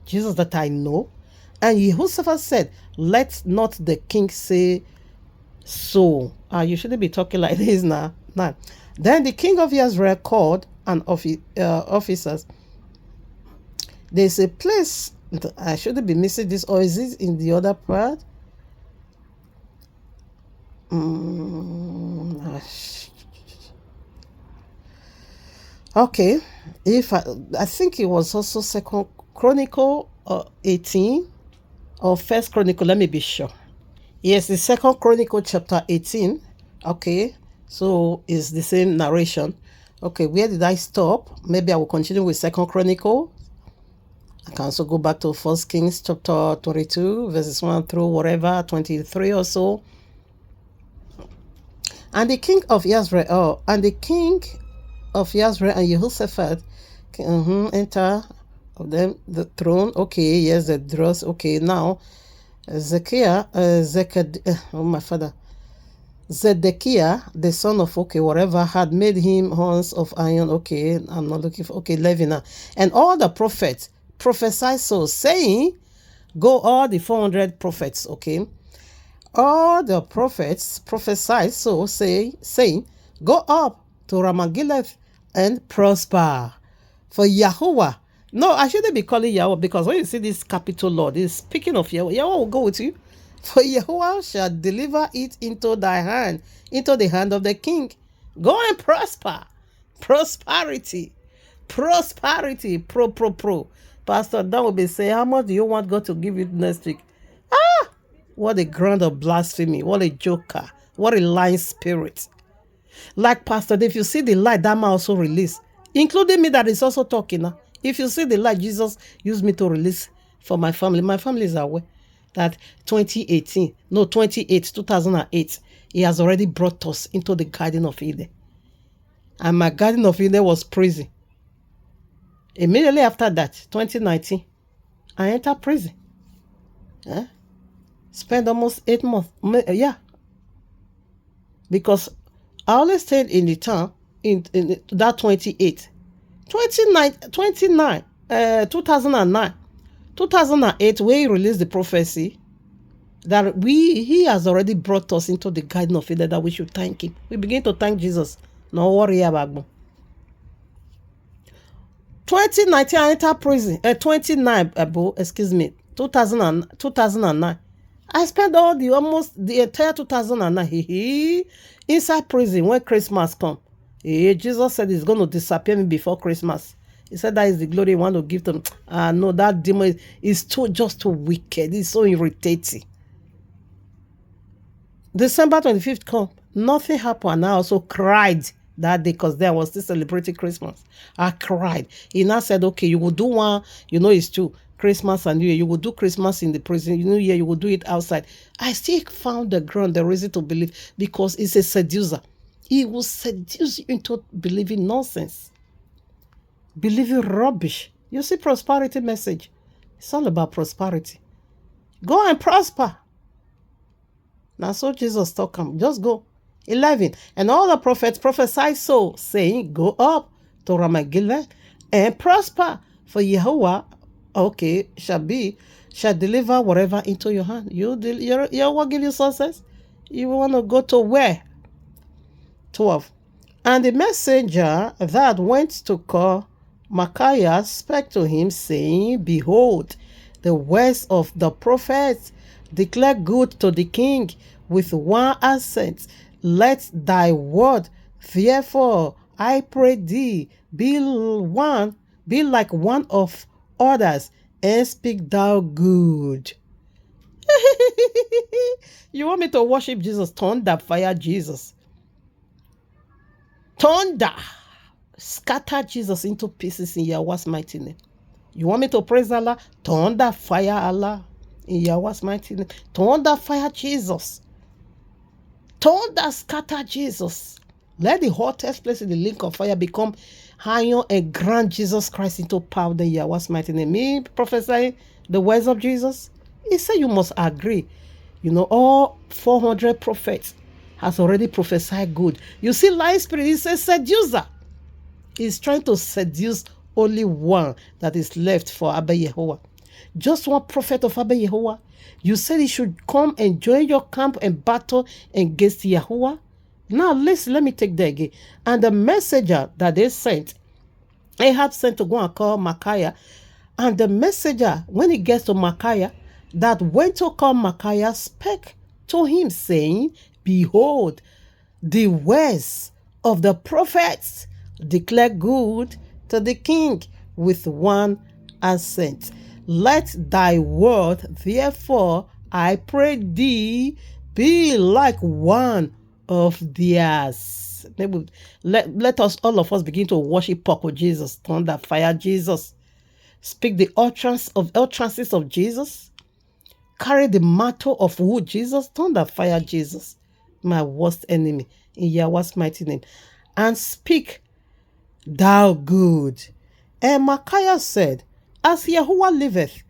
B: Jesus that I know. And Jehoshaphat said, let not the king say so. You shouldn't be talking like this now. Then the king of Israel called an officers. There's a place, I shouldn't be missing this, or is it in the other part? Okay, if I think it was also Second Chronicle 18 or First Chronicle. Let me be sure. Yes, the Second Chronicle chapter 18. Okay, so it's the same narration. Okay, where did I stop? Maybe I will continue with Second Chronicle. I can also go back to First Kings chapter 22, verses 1 through whatever, 23 or so. And the king of Israel, and Jehoshaphat enter of them the throne. Okay, yes, the dross. Okay, now Zedekiah, the son of whatever, had made him horns of iron. Okay, I'm not looking for Levina. And all the prophets prophesied so, saying, go all the 400 prophets, okay. All the prophets prophesied so, saying, go up to Ramagileth and prosper. For Yahweh, no, I shouldn't be calling Yahweh, because when you see this capital Lord, it's speaking of Yahweh. Yahweh will go with you. For Yahweh shall deliver it into thy hand, into the hand of the king. Go and prosper. Prosperity. Prosperity. Pro. Pastor Dan will be saying, how much do you want God to give you next week? What a ground of blasphemy. What a joker. What a lying spirit. Like Pastor, if you see the light, that man also release. Including me that is also talking now. If you see the light Jesus used me to release for my family is aware that 2008, he has already brought us into the Garden of Eden. And my Garden of Eden was prison. Immediately after that, 2019, I entered prison. Spent almost 8 months. Yeah. Because I always stayed in the town in that 2009, 2008, where he released the prophecy that he has already brought us into the Garden of Eden, that we should thank him. We begin to thank Jesus. No worry about it. 2019, I entered prison. 2009. I spent almost the entire 2009 inside prison when Christmas come. Jesus said he's going to disappear me before Christmas. He said that is the glory he want to give them. No, that demon is just too wicked. It's so irritating. December 25th come. Nothing happened. I also cried that day because there was still celebrating Christmas. I cried. He now said, okay, you will do one, it's true. Christmas and New Year, you will do Christmas in the prison. New Year, you will do it outside. I still found the reason to believe, because it's a seducer. He will seduce you into believing nonsense, believing rubbish. You see, prosperity message. It's all about prosperity. Go and prosper. Now, so Jesus talk him. Just go. 11. And all the prophets prophesied so, saying, Go up to Ramoth Gilead and prosper, for Yahweh, shall deliver whatever into your hand. Yahweh give you success. You want to go to where? 12. And the messenger that went to call Micaiah spake to him, saying, Behold, the words of the prophets declare good to the king with one accent. Let thy word, therefore, I pray thee, be like one of others, and speak thou good. You want me to worship Jesus? Thunder, fire Jesus. Thunder, scatter Jesus into pieces in Yahweh's mighty name. You want me to praise Allah? Thunder, fire Allah in Yahweh's mighty name. Thunder, fire Jesus. Thunder, scatter Jesus. Let the hottest place in the lake of fire become iron and grind Jesus Christ into powder in Yahweh's mighty name. Me prophesying the words of Jesus. He said you must agree. You know, all 400 prophets has already prophesied good. You see, lying spirit, he says seducer. He's trying to seduce only one that is left for Abba Yehovah. Just one prophet of Abba Yehovah. You said he should come and join your camp and battle against Yehovah. Now listen, let me take that again. And the messenger that they sent, Ahab sent to go and call Micaiah. And the messenger, when he gets to Micaiah, that went to call Micaiah, spake to him, saying, Behold, the words of the prophets declare good to the king with one accent. Let thy word, therefore, I pray thee, be like one of theirs. Let us, all of us, begin to worship Poko Jesus, thunder, fire Jesus. Speak the utterances of Jesus. Carry the mantle of wood Jesus, thunder, fire Jesus, my worst enemy, in Yahweh's mighty name. And speak thou good. And Micaiah said, As Yahuwah liveth,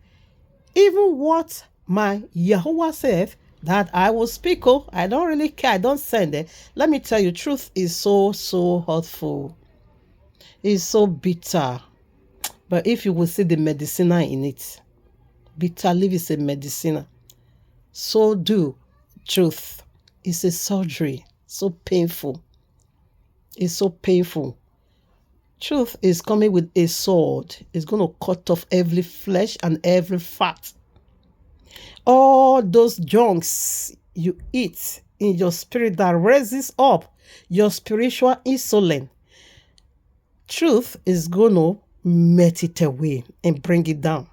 B: even what my Yahuwah saith, that I will speak. Oh, I don't really care. I don't send it. Let me tell you, truth is so hurtful. It's so bitter. But if you will see the medicina in it, bitter leaf is a medicina. So do truth. It's a surgery. So painful. It's so painful. Truth is coming with a sword. It's going to cut off every flesh and every fat. All those junks you eat in your spirit that raises up your spiritual insulin. Truth is going to melt it away and bring it down.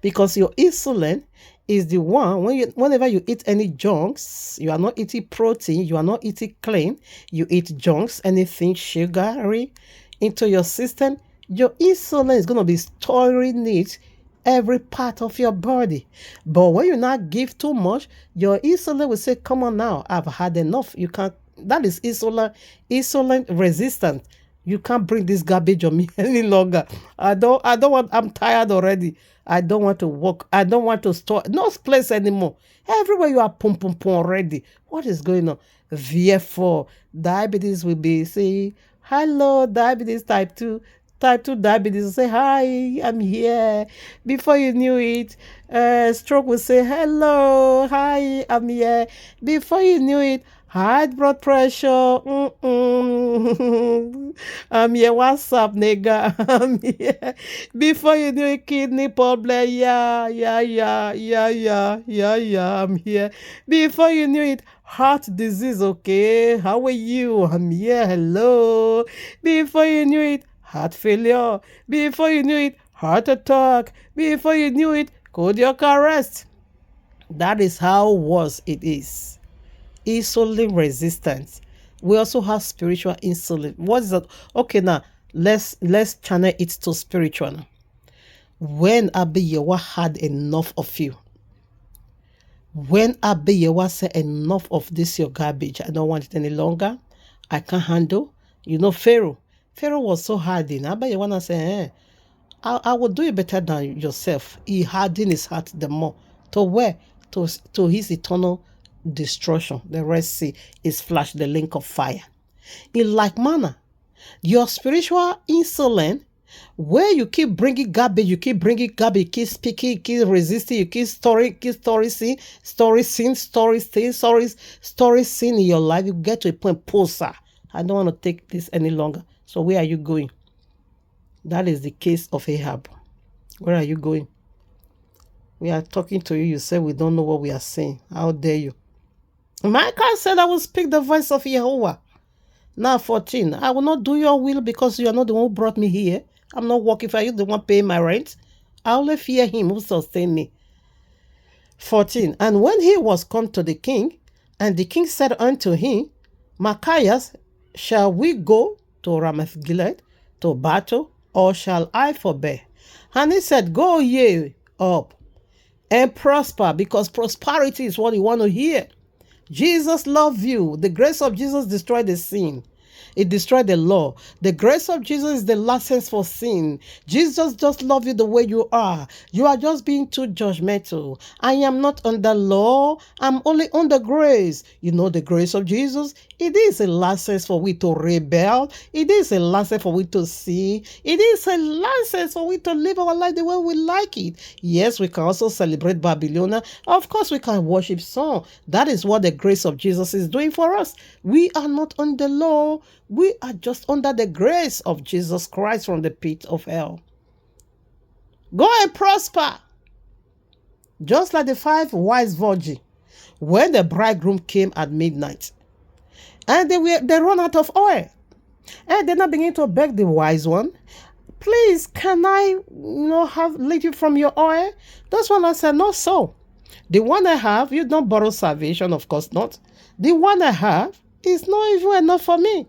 B: Because your insulin is the one, whenever you eat any junks, you are not eating protein, you are not eating clean, you eat junks, anything sugary into your system, your insulin is going to be storing it every part of your body. But when you not give too much, your insulin will say, come on now, I've had enough. You can't, that is insulin resistant. You can't bring this garbage on me any longer. I'm tired already. I don't want to work. I don't want to store. No place anymore. Everywhere you are pum already. What is going on? Therefore, diabetes will be saying, hello, diabetes type 2. Type 2 diabetes will say, hi, I'm here. Before you knew it, stroke will say, hello, hi, I'm here. Before you knew it, high blood pressure. I'm here. What's up, nigga? I'm here. Before you knew it, kidney problem. Yeah. I'm here. Before you knew it, heart disease. Okay, how are you? I'm here. Hello. Before you knew it, heart failure. Before you knew it, heart attack. Before you knew it, cardiac arrest. That is how worse it is. Insulin resistance. We also have spiritual insulin. What is that? Okay, now let's channel it to spiritual now. When Abba Yehovah had enough of you, when Abba Yehovah said enough of this your garbage, I don't want it any longer, I can't handle. You know Pharaoh was so hardened. Abba Yehovah said, I will do it better than yourself. He hardened his heart the more. To where? To his eternal destruction. The Red Sea is flashed, the lake of fire. In like manner, your spiritual insolence, where you keep bringing garbage, you keep keep speaking, you keep resisting, you keep story sin in your life, you get to a point, sir, I don't want to take this any longer. So where are you going? That is the case of Ahab. Where are you going? We are talking to you. You say we don't know what we are saying. How dare you? Micah said, I will speak the voice of Jehovah. Now 14. I will not do your will because you are not the one who brought me here. I'm not working for you, the one paying my rent. I only fear him who sustained me. 14. And when he was come to the king, and the king said unto him, Micaiah, shall we go to Ramoth Gilead to battle, or shall I forbear? And he said, Go ye up and prosper, because prosperity is what you want to hear. Jesus loved you. The grace of Jesus destroyed the sin. It destroyed the law. The grace of Jesus is the license for sin. Jesus just loves you the way you are. You are just being too judgmental. I am not under law. I'm only under grace. You know the grace of Jesus? It is a license for we to rebel. It is a license for we to sin. It is a license for we to live our life the way we like it. Yes, we can also celebrate Babylonia. Of course, we can worship song. That is what the grace of Jesus is doing for us. We are not under law. We are just under the grace of Jesus Christ from the pit of hell. Go and prosper. Just like the 5 wise virgins, when the bridegroom came at midnight, and they run out of oil, and they now begin to beg the wise one, please, can I have little from your oil? Those one said, no, so. The one I have, you don't borrow salvation, of course not. The one I have is not even enough for me.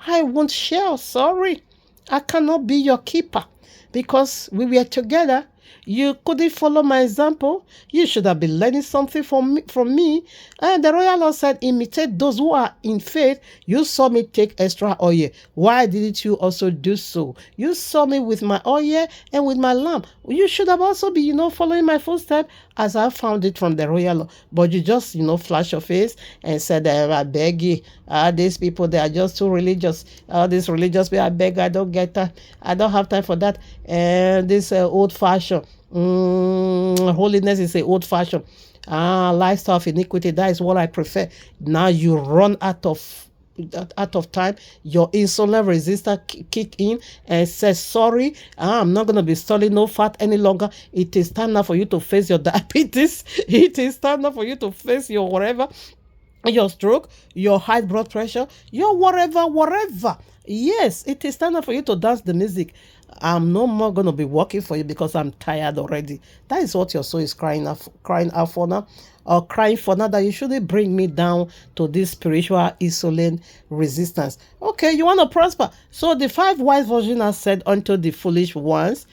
B: I won't share, sorry. I cannot be your keeper because we were together. You couldn't follow my example. You should have been learning something from me. And the royal law said, imitate those who are in faith. You saw me take extra oil. Why didn't you also do so? You saw me with my oil and with my lamp. You should have also been, following my footsteps as I found it from the royal law. But you just, flash your face and said, I beg you. These people, they are just too religious. This religious people, I beg, I don't get that. I don't have time for that. And this old fashioned. Holiness is a old fashioned lifestyle of iniquity. That is what I prefer. Now you run out of time. Your insolent resistor kick in and says, sorry, I'm not going to be stalling no fat any longer. It is time now for you to face your diabetes. It is time now for you to face your whatever, your stroke, your high blood pressure, your whatever. Yes, it is time now for you to dance the music. I'm no more going to be working for you because I'm tired already. That is what your soul is crying out for now, or crying for now, that you shouldn't bring me down to this spiritual insolent resistance. Okay, you want to prosper. So the 5 wise virgins said unto the foolish ones,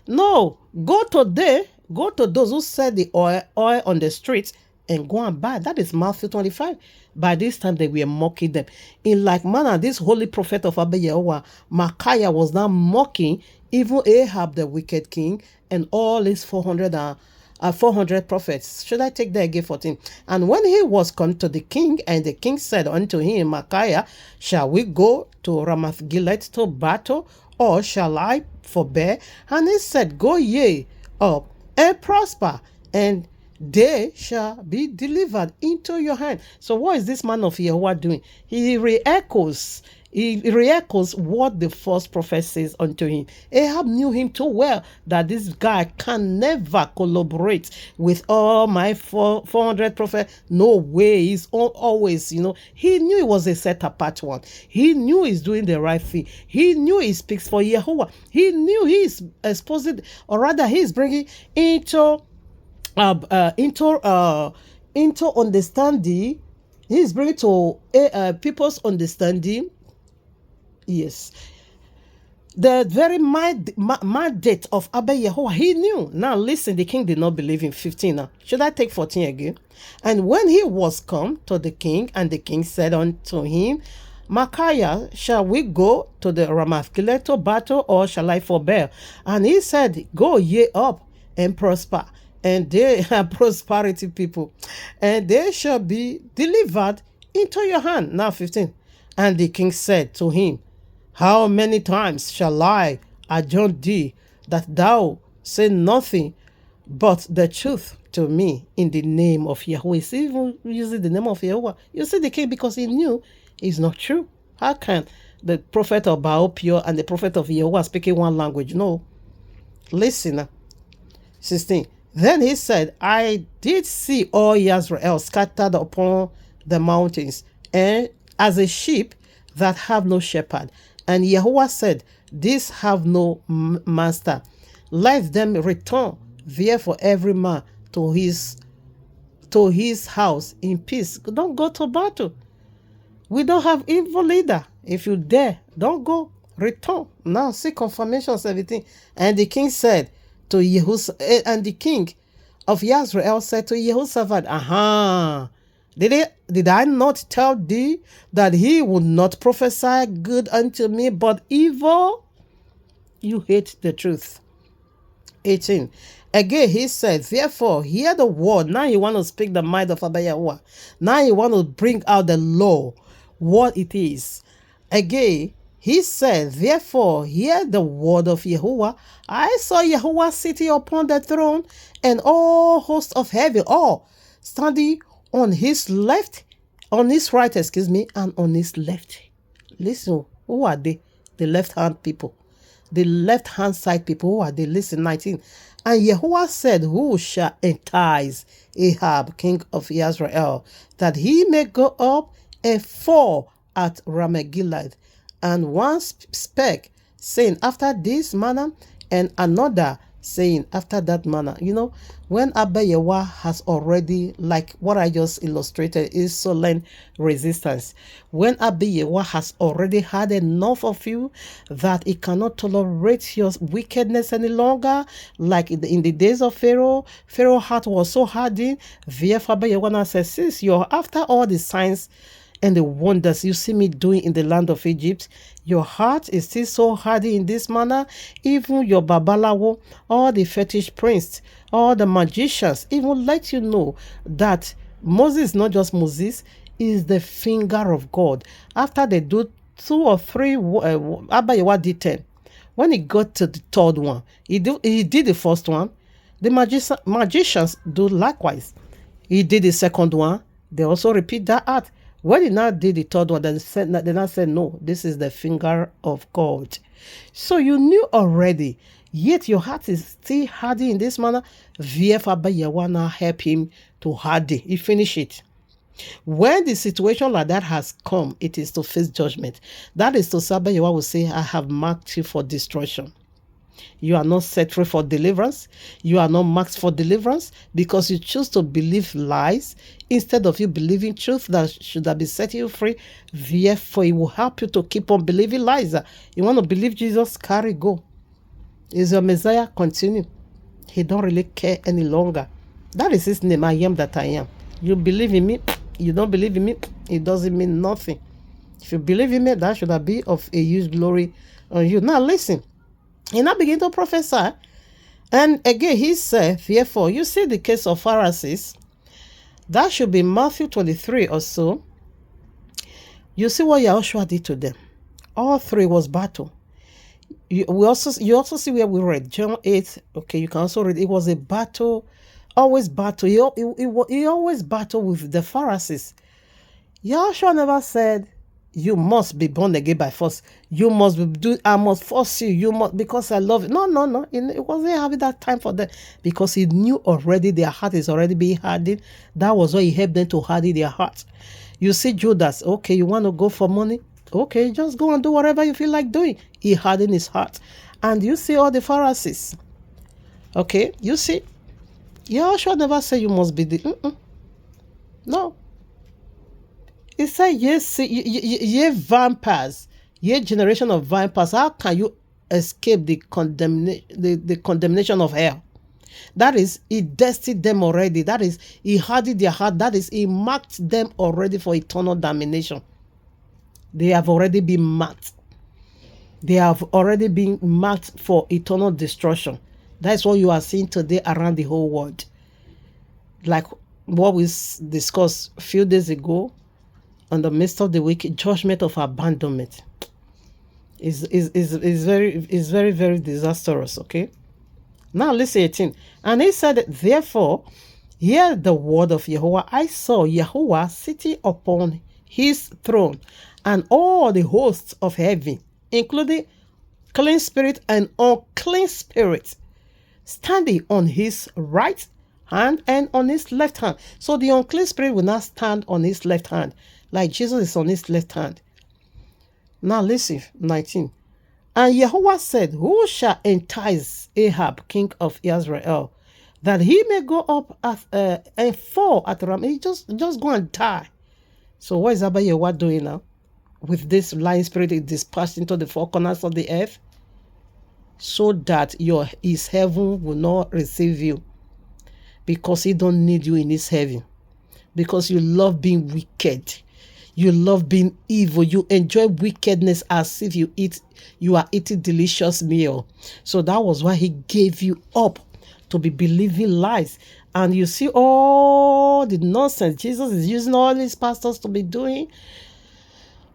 B: no, go to those who sell the oil on the streets and go and buy. That is Matthew 25. By this time, they were mocking them. In like manner, this holy prophet of Abba Yehovah, Micaiah, was now mocking even Ahab, the wicked king, and all his 400 prophets. Should I take that again? 14. And when he was come to the king, and the king said unto him, Micaiah, shall we go to Ramoth Gilead to battle, or shall I forbear? And he said, go ye up and prosper, and they shall be delivered into your hand. So what is this man of Yahweh doing? He re-echoes what the false prophet says unto him. Ahab knew him too well that this guy can never collaborate with all my 400 prophets. No way. He's always, he knew he was a set apart one. He knew he's doing the right thing. He knew he speaks for Yahweh. He knew he's exposing, or rather he's bringing into understanding. He's bringing to people's understanding. Yes, the very mandate of Abba Yehovah. He knew. Now listen, the king did not believe in 15. Now should I take 14 again? And when he was come to the king, and the king said unto him, Micaiah, shall we go to the Ramoth Gilead to battle, or shall I forbear? And he said, go ye up and prosper, and they are prosperity people, and they shall be delivered into your hand. Now 15. And the king said to him, how many times shall I adjure thee that thou say nothing but the truth to me in the name of Yahweh? See, even using the name of Yahweh. You see the king, because he knew it's not true. How can the prophet of Baal Peor and the prophet of Yahweh speaking one language? No. Listen. 16. Then he said, I did see all Israel scattered upon the mountains, and as a sheep that have no shepherd. And Yahweh said, these have no master. Let them return, therefore, every man to his house in peace. Don't go to battle. We don't have evil leader. If you dare, don't go. Return. Now see confirmation 17. And the king said to and the king of Israel said to Jehoshaphat, aha, did I not tell thee that he would not prophesy good unto me, but evil? You hate the truth. 18. Again, he said, therefore, hear the word. Now you want to speak the mind of Abba Yahweh. Now you want to bring out the law, what it is. Again, he said, therefore, hear the word of Yahuwah. I saw Yahuwah sitting upon the throne, and all hosts of heaven, all standing on his left, on his right, and on his left. Listen, who are they? The left-hand people. The left-hand side people. Who are they? Listen, 19. And Yahuwah said, who shall entice Ahab, king of Israel, that he may go up and fall at Ramegilead? And one spake, saying, after this manner, and another saying, after that manner. You know, when Abba Yahweh has already, like what I just illustrated, is sullen resistance. When Abba Yahweh has already had enough of you that he cannot tolerate your wickedness any longer, like in the days of Pharaoh, Pharaoh's heart was so hardened. Therefore, Abba Yahweh says, since you're after all the signs and the wonders you see me doing in the land of Egypt, your heart is still so hardy in this manner. Even your Babalawo, all the fetish priests, all the magicians, even let you know that Moses is not just Moses, is the finger of God. After they do 2 or 3, Abba Yahweh did 10. When he got to the third one, he did the first one. The magicians do likewise. He did the second one. They also repeat that act. When he now did the third one, they now said, no, this is the finger of God. So you knew already, yet your heart is still hardy in this manner. Therefore, Yahweh now help him to hardy. He finished it. When the situation like that has come, it is to face judgment. That is to say, Yahweh will say, I have marked you for destruction. You are not set free for deliverance. You are not marked for deliverance because you choose to believe lies instead of you believing truth that should have been setting you free. Therefore, it will help you to keep on believing lies. You want to believe Jesus? Carry, go. Is your Messiah? Continue. He don't really care any longer. That is his name. I am that I am. You believe in me. You don't believe in me. It doesn't mean nothing. If you believe in me, that should have been of a huge glory on you. Now listen. He now began to prophesy. And again, he said, therefore, you see the case of Pharisees. That should be Matthew 23 or so. You see what Yahushua did to them. All 3 was battle. You also see where we read John 8. Okay, you can also read. It was a battle. Always battle. He always battled with the Pharisees. Yahushua never said, you must be born again by force. You must I must force you. You must, because I love it. No. It wasn't having that time for them because he knew already their heart is already being hardened. That was why he helped them to harden their heart. You see Judas, okay, you want to go for money? Okay, just go and do whatever you feel like doing. He hardened his heart. And you see all the Pharisees. Okay, you see, Yahushua never said you must be the, no. He said, yes, ye vampires, ye generation of vipers, how can you escape the condemnation of hell? That is, he destined them already. That is, he hardened their heart. That is, he marked them already for eternal damnation. They have already been marked. They have already been marked for eternal destruction. That's what you are seeing today around the whole world. like what we discussed a few days ago, on the midst of the wicked, judgment of abandonment is very, very disastrous. Okay. Now listen 18. And he said, therefore, hear the word of Yahweh. I saw Yahweh sitting upon his throne, and all the hosts of heaven, including clean spirit and unclean spirit, standing on his right hand and on his left hand. So the unclean spirit will not stand on his left hand, like Jesus is on his left hand. Now listen, 19. And Yahweh said, who shall entice Ahab, king of Israel, that he may go up and fall at Ram? He just go and die. So what is Abba Yahweh doing now? With this lying spirit, it dispatched into the four corners of the earth, so that his heaven will not receive you, because he don't need you in his heaven, because you love being wicked, you love being evil, you enjoy wickedness as if you are eating delicious meal. So that was why he gave you up to be believing lies. And you see all the nonsense Jesus is using all these pastors to be doing.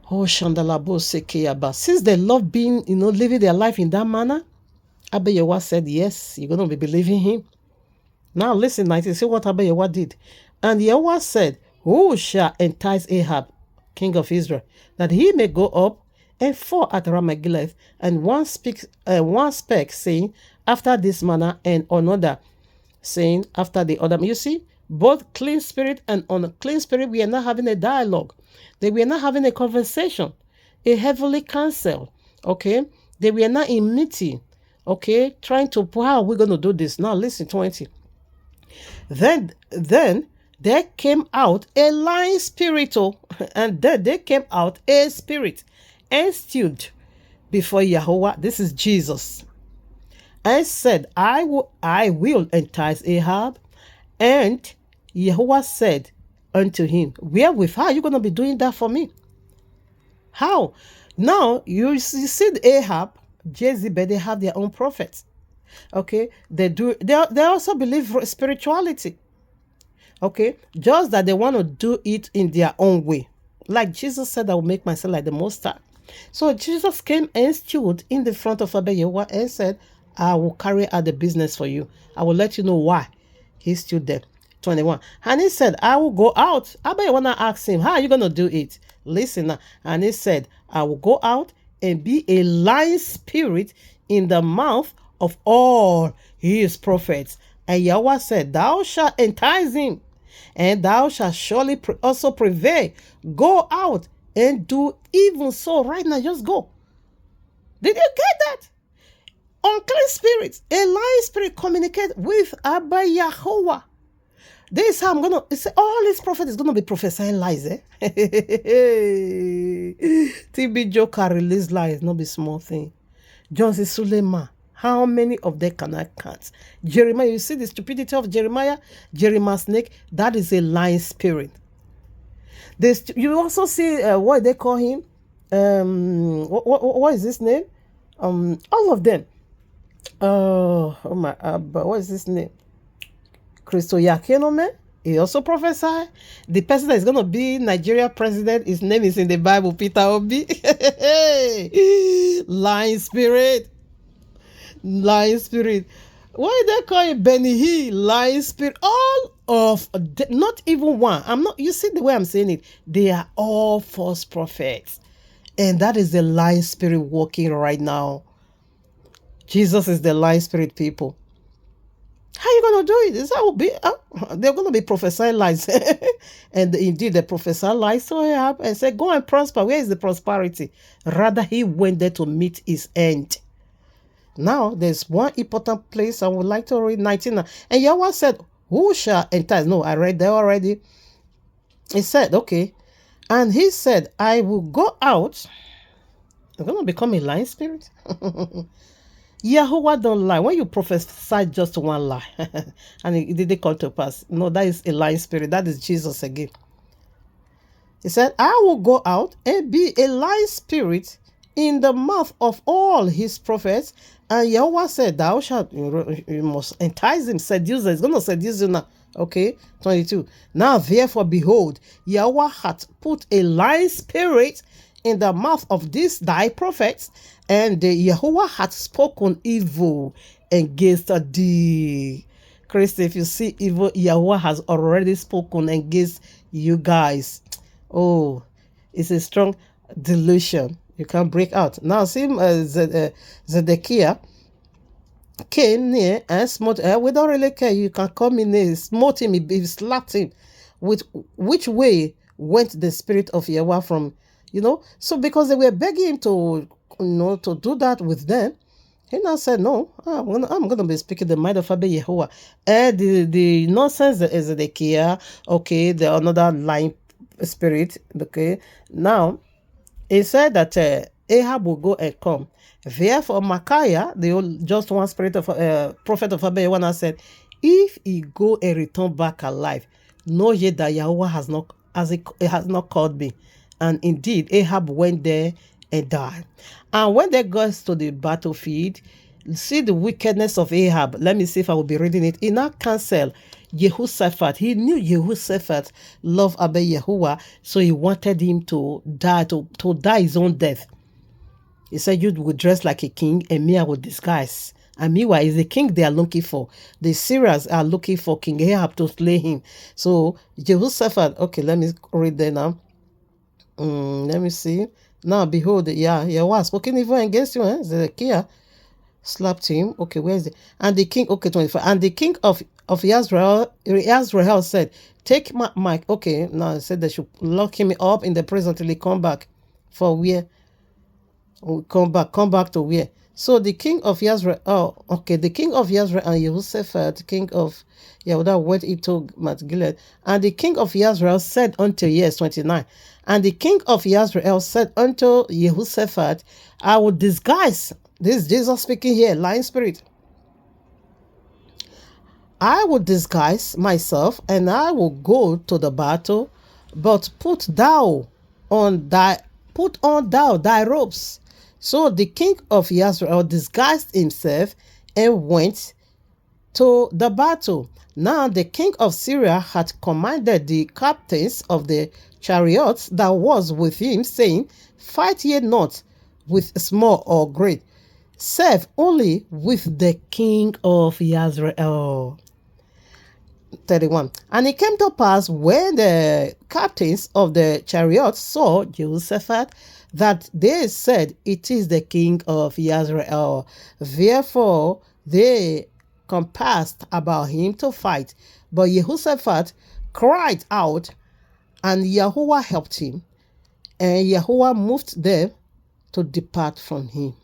B: Oh, Shandalabo Sekeyaba. Since they love being, living their life in that manner, Abba Yahweh said, yes, you're going to be believing him. Now listen, 19, see what Abba Yahweh did. And Yahweh said, who shall entice Ahab, king of Israel, that he may go up and fall at Ramegilath? And one spake, saying, after this manner, and another saying, after the other. You see, both clean spirit and unclean spirit, we are not having a dialogue. They were not having a conversation, a heavenly council. Okay, they were not in meeting. Okay, trying to, how are we going to do this? Now listen, 20. Then there came out a lying spirit, and then there came out a spirit and stood before Yahweh. This is Jesus. And said, I will entice Ahab. And Yahweh said unto him, wherewith, how are you going to be doing that for me? How? Now, you see Ahab, Jezebel, they have their own prophets. Okay, they also believe spirituality. Okay, just that they want to do it in their own way. Like Jesus said, I will make myself like the Most High. So Jesus came and stood in the front of Abba Yahweh and said, I will carry out the business for you. I will let you know why. He stood there. 21. And he said, I will go out. Abba Yahweh asked him, how are you going to do it? Listen now. And he said, I will go out and be a lying spirit in the mouth of all his prophets. And Yahweh said, thou shalt entice him, and thou shalt surely also prevail. Go out and do even so. Right now, just go. Did you get that? Unclean spirits, a lying spirit communicate with Abba Yahweh. This is how I'm going to say, all these prophets is going to be prophesying lies. TB Joker release lies, not be small thing. John C. Suleiman, how many of them can I count? Jeremiah, you see the stupidity of Jeremiah? Jeremiah's snake, that is a lying spirit. You also see, what they call him? What is his name? All of them. What is his name? Christo Yakenome, he also prophesied. The person that is going to be Nigeria president, his name is in the Bible, Peter Obi. Lying spirit. Lying spirit. Why they call it Benny Hill? Lying spirit. All of them, not even one. You see the way I'm saying it? They are all false prophets. And that is the lying spirit working right now. Jesus is the lying spirit, people. How are you going to do it? This will be, they're going to be prophesying lies. And indeed, they prophesy lies to Ahab and say, go and prosper. Where is the prosperity? Rather, he went there to meet his end. Now, there's one important place I would like to read 19. And Yahweh said, who shall entice? No, I read there already. He said, okay. And he said, I will go out. I'm going to become a lying spirit. Yahweh don't lie. When you prophesy just one lie and it didn't come to pass, no, that is a lying spirit. That is Jesus again. He said, I will go out and be a lying spirit in the mouth of all his prophets. And Yahweh said, thou shalt, you must entice him, seduce him. He's going to seduce you now. Okay, 22. Now, therefore, behold, Yahweh hath put a lying spirit in the mouth of these thy prophets, and Yahweh hath spoken evil against thee. Christ, if you see evil, Yahweh has already spoken against you guys. Oh, it's a strong delusion. You can't break out. Now, see, Zedekiah came near and smote. We don't really care. You can come in there, smote him, he slapped him. With which way went the spirit of Yahweh from, So because they were begging him to, to do that with them, he now said, no, I'm gonna be speaking the mind of Abba Yehovah. And the nonsense that is Zedekiah, okay, the another lying spirit, okay. Now, he said that Ahab will go and come. Therefore, Micaiah, the just one spirit of prophet of Abba Yehovah, said, if he go and return back alive, know ye that Yahweh has not called me. And indeed, Ahab went there and died. And when they got to the battlefield, see the wickedness of Ahab. Let me see if I will be reading it. He now cancelled Jehoshaphat. He knew Jehoshaphat loved Abba Yehovah, so he wanted him to die, to die his own death. He said, you would dress like a king, and me I will disguise. And meanwhile, it's the king they are looking for. The Syrians are looking for King Ahab to slay him. So Jehoshaphat, okay, let me read there now. Let me see. Now, behold, Yahweh spoken evil against you, Zedekiah slapped him. Okay, where is it? And the king, okay, 25. And the king of Israel said, take my, okay, now I said they should lock him up in the prison till he come back. For where? Come back to where? So the king of Israel, the king of Israel and Jehoshaphat, king of Yehuda, went into Mount Gilead. And the king of Israel said unto, 29. And the king of Israel said unto Jehoshaphat, I will disguise, this is Jesus speaking here, lying spirit. I will disguise myself, and I will go to the battle, but put on thou thy robes. So the king of Israel disguised himself and went to the battle. Now the king of Syria had commanded the captains of the chariots that was with him, saying, fight ye not with small or great, save only with the king of Israel. 31. And it came to pass when the captains of the chariots saw Jehoshaphat, that they said, it is the king of Israel. Therefore they compassed about him to fight. But Jehoshaphat cried out, and Yahweh helped him, and Yahweh moved them to depart from him.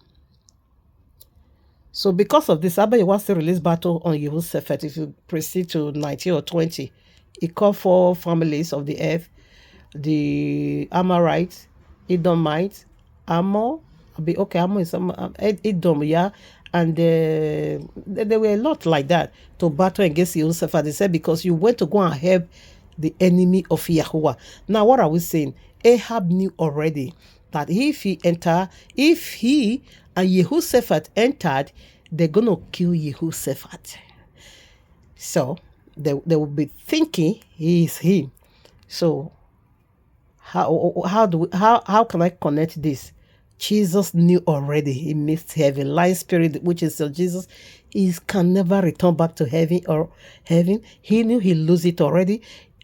B: So because of this, Abba wants to release battle on Jehoshaphat. If you proceed to 19 or 20, he called 4 families of the earth: the Amorites, Edomites, Ammon. Ammon is Edom, yeah. And there were a lot like that to battle against Jehoshaphat. They said, because you went to go and help the enemy of Yahweh. Now, what are we saying? Ahab knew already that if he and Jehoshaphat entered, they're going to kill Jehoshaphat. So they will be thinking he is him. So how can I connect this? Jesus knew already he missed heaven. Lying spirit, which is Jesus, can never return back to heaven. He knew he lose it already.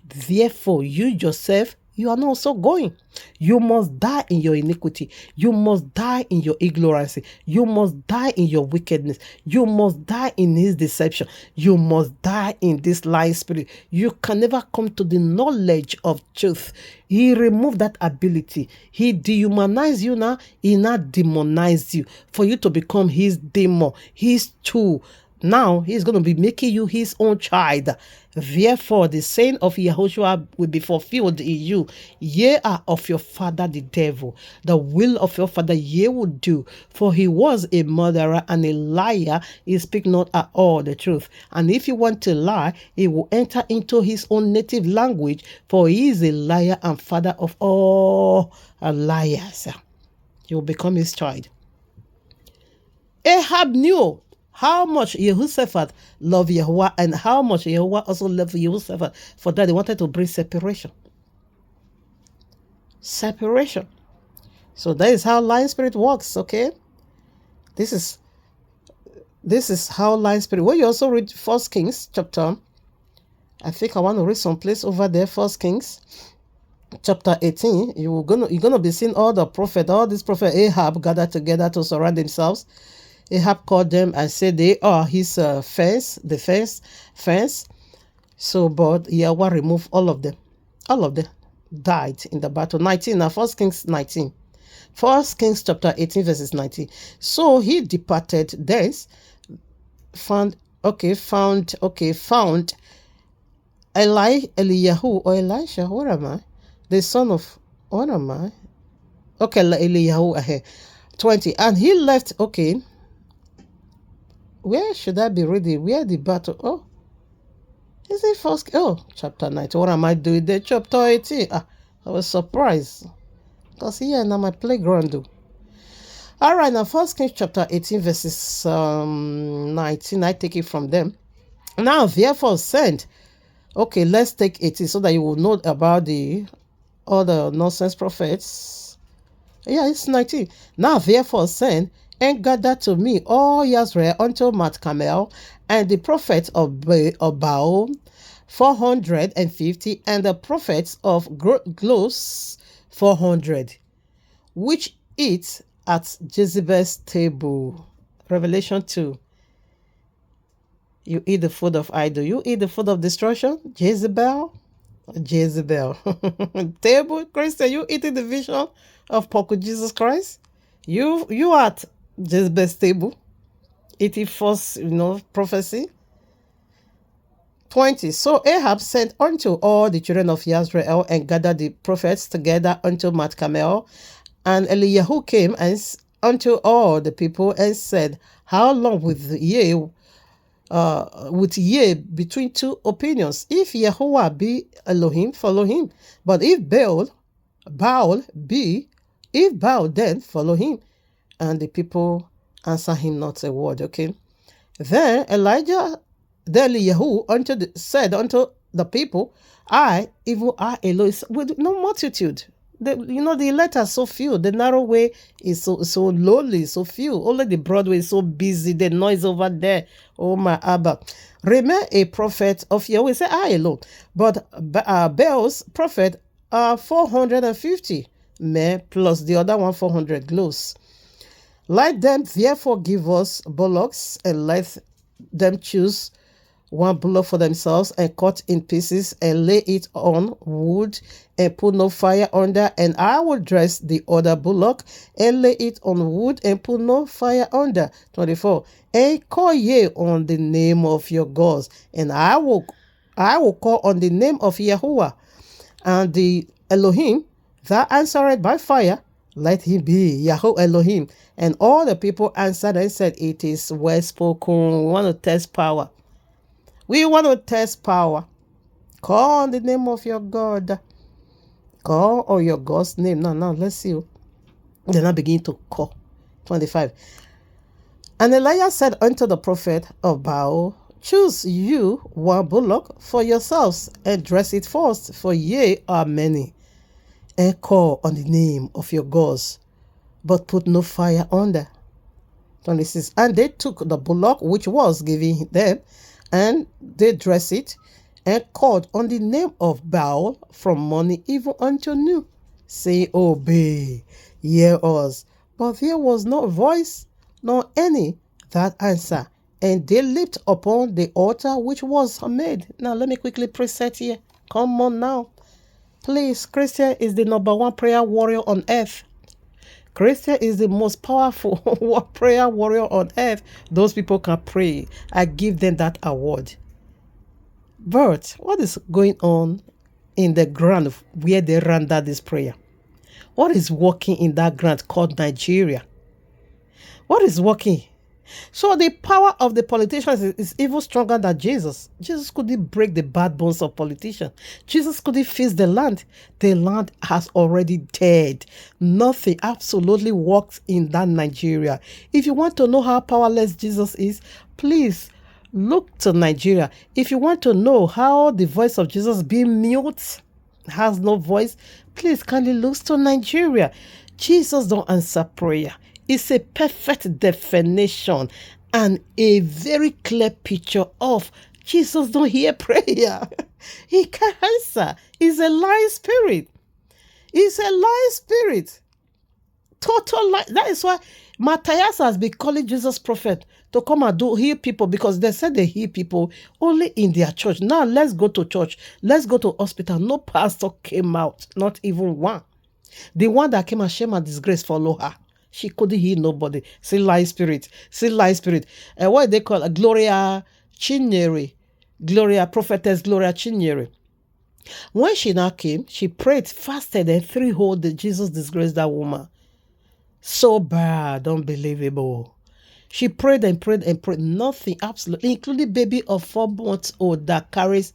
B: Therefore, you yourself, you are not also going. You must die in your iniquity. You must die in your ignorance. You must die in your wickedness. You must die in his deception. You must die in this lying spirit. You can never come to the knowledge of truth. He removed that ability. He dehumanized you now. He now demonized you for you to become his demon, his tool. Now he's going to be making you his own child. Therefore, the saying of Yahushua will be fulfilled in you. Ye are of your father the devil. The will of your father ye will do. For he was a murderer and a liar. He speak not at all the truth. And if you want to lie, he will enter into his own native language. For he is a liar and father of all liars. He will become his child. Ahab knew how much Jehoshaphat loved Yahweh and how much Yahweh also loved Jehoshaphat. For that, they wanted to bring separation. Separation. So that is how lying spirit works, okay? This is how lying spirit. When you also read 1 Kings chapter, I think I want to read some place over there, 1 Kings chapter 18. You're gonna be seeing all these prophet Ahab gathered together to surround themselves. Ahab called them and said they are his fence. So, but Yahweh removed all of them. All of them died in the battle. 19 now, 1 Kings 19. 1 Kings chapter 18 verses 19. So he departed thence, found Eliyahu or Elisha, where am I? The son of, what am I? Okay, Eliyahu ahead. 20. And he left, okay. Where should I be reading? Where the battle? Oh, is it first? Oh, chapter 19. What am I doing there? Chapter 18. I was surprised. Because here now my playground do. All right, now 1 Kings chapter 18 verses 19. I take it from them. Now therefore send. Okay, let's take 18 so that you will know about the other nonsense prophets. Yeah, it's 19. Now therefore send and gather to me all Israel unto Mount Carmel, and the prophets of Baal 450, and the prophets of Glos 400, which eat at Jezebel's table. Revelation 2. You eat the food of idol. You eat the food of destruction. Jezebel. Table, Christian, you eating the vision of Poku Jesus Christ. You at Jezebel's table. Eating false, prophecy. 20. So Ahab sent unto all the children of Israel and gathered the prophets together unto Mount Carmel. And Eliyahu came unto all the people and said, how long with ye between two opinions? If Yahweh be Elohim, follow him. But if Baal be, then follow him. And the people answer him not a word. Okay. Then Eliyahu said unto the people, I, even I alone, with no multitude. The elect are so few. The narrow way is so lowly, so few. Only the broad way is so busy. The noise over there. Oh my Abba. Remain a prophet of Yahweh. Say I alone. But Baal's prophet are 450 men plus the other one 400 glows. Let them therefore give us bullocks, and let them choose one bullock for themselves and cut in pieces and lay it on wood and put no fire under, and I will dress the other bullock and lay it on wood and put no fire under. 24. And call ye on the name of your gods, and I will call on the name of Yahuwah, and the Elohim that answered by fire, let him be Yahweh Elohim. And all the people answered and said, it is well spoken. We want to test power. We want to test power. Call on the name of your God. Call on your God's name. Now, let's see. Then I begin to call. 25. And Elijah said unto the prophet of Baal, choose you one bullock for yourselves, and dress it first, for ye are many. And call on the name of your gods, but put no fire under. 26. And they took the bullock which was given them, and they dressed it, and called on the name of Baal from morning even until noon, saying, obey, hear us. But there was no voice, nor any that answer. And they leaped upon the altar which was made. Now, let me quickly preset here. Come on now. Please, Christian is the number one prayer warrior on earth. Christian is the most powerful prayer warrior on earth. Those people can pray. I give them that award. But what is going on in the ground where they render this prayer? What is working in that ground called Nigeria? What is working? So the power of the politicians is even stronger than Jesus. Jesus couldn't break the bad bones of politicians. Jesus couldn't fix the land. The land has already dead. Nothing absolutely works in that Nigeria. If you want to know how powerless Jesus is, please look to Nigeria. If you want to know how the voice of Jesus being mute, has no voice, please kindly look to Nigeria. Jesus don't answer prayer. It's a perfect definition and a very clear picture of Jesus don't hear prayer. He can't answer. He's a lying spirit. He's a lying spirit. Total lie. That is why Matthias has been calling Jesus prophet to come and heal people, because they said they heal people only in their church. Now let's go to church. Let's go to hospital. No pastor came out. Not even one. The one that came and shame and disgrace follow her. She couldn't heal nobody. Still lie spirit. Still lie spirit. What they call Gloria Chinyere. Prophetess Gloria Chinyere. When she now came, she prayed, fasted, and 3 whole days. Jesus disgraced that woman. So bad, unbelievable. She prayed and prayed and prayed. Nothing, absolutely, including baby of 4 months old that carries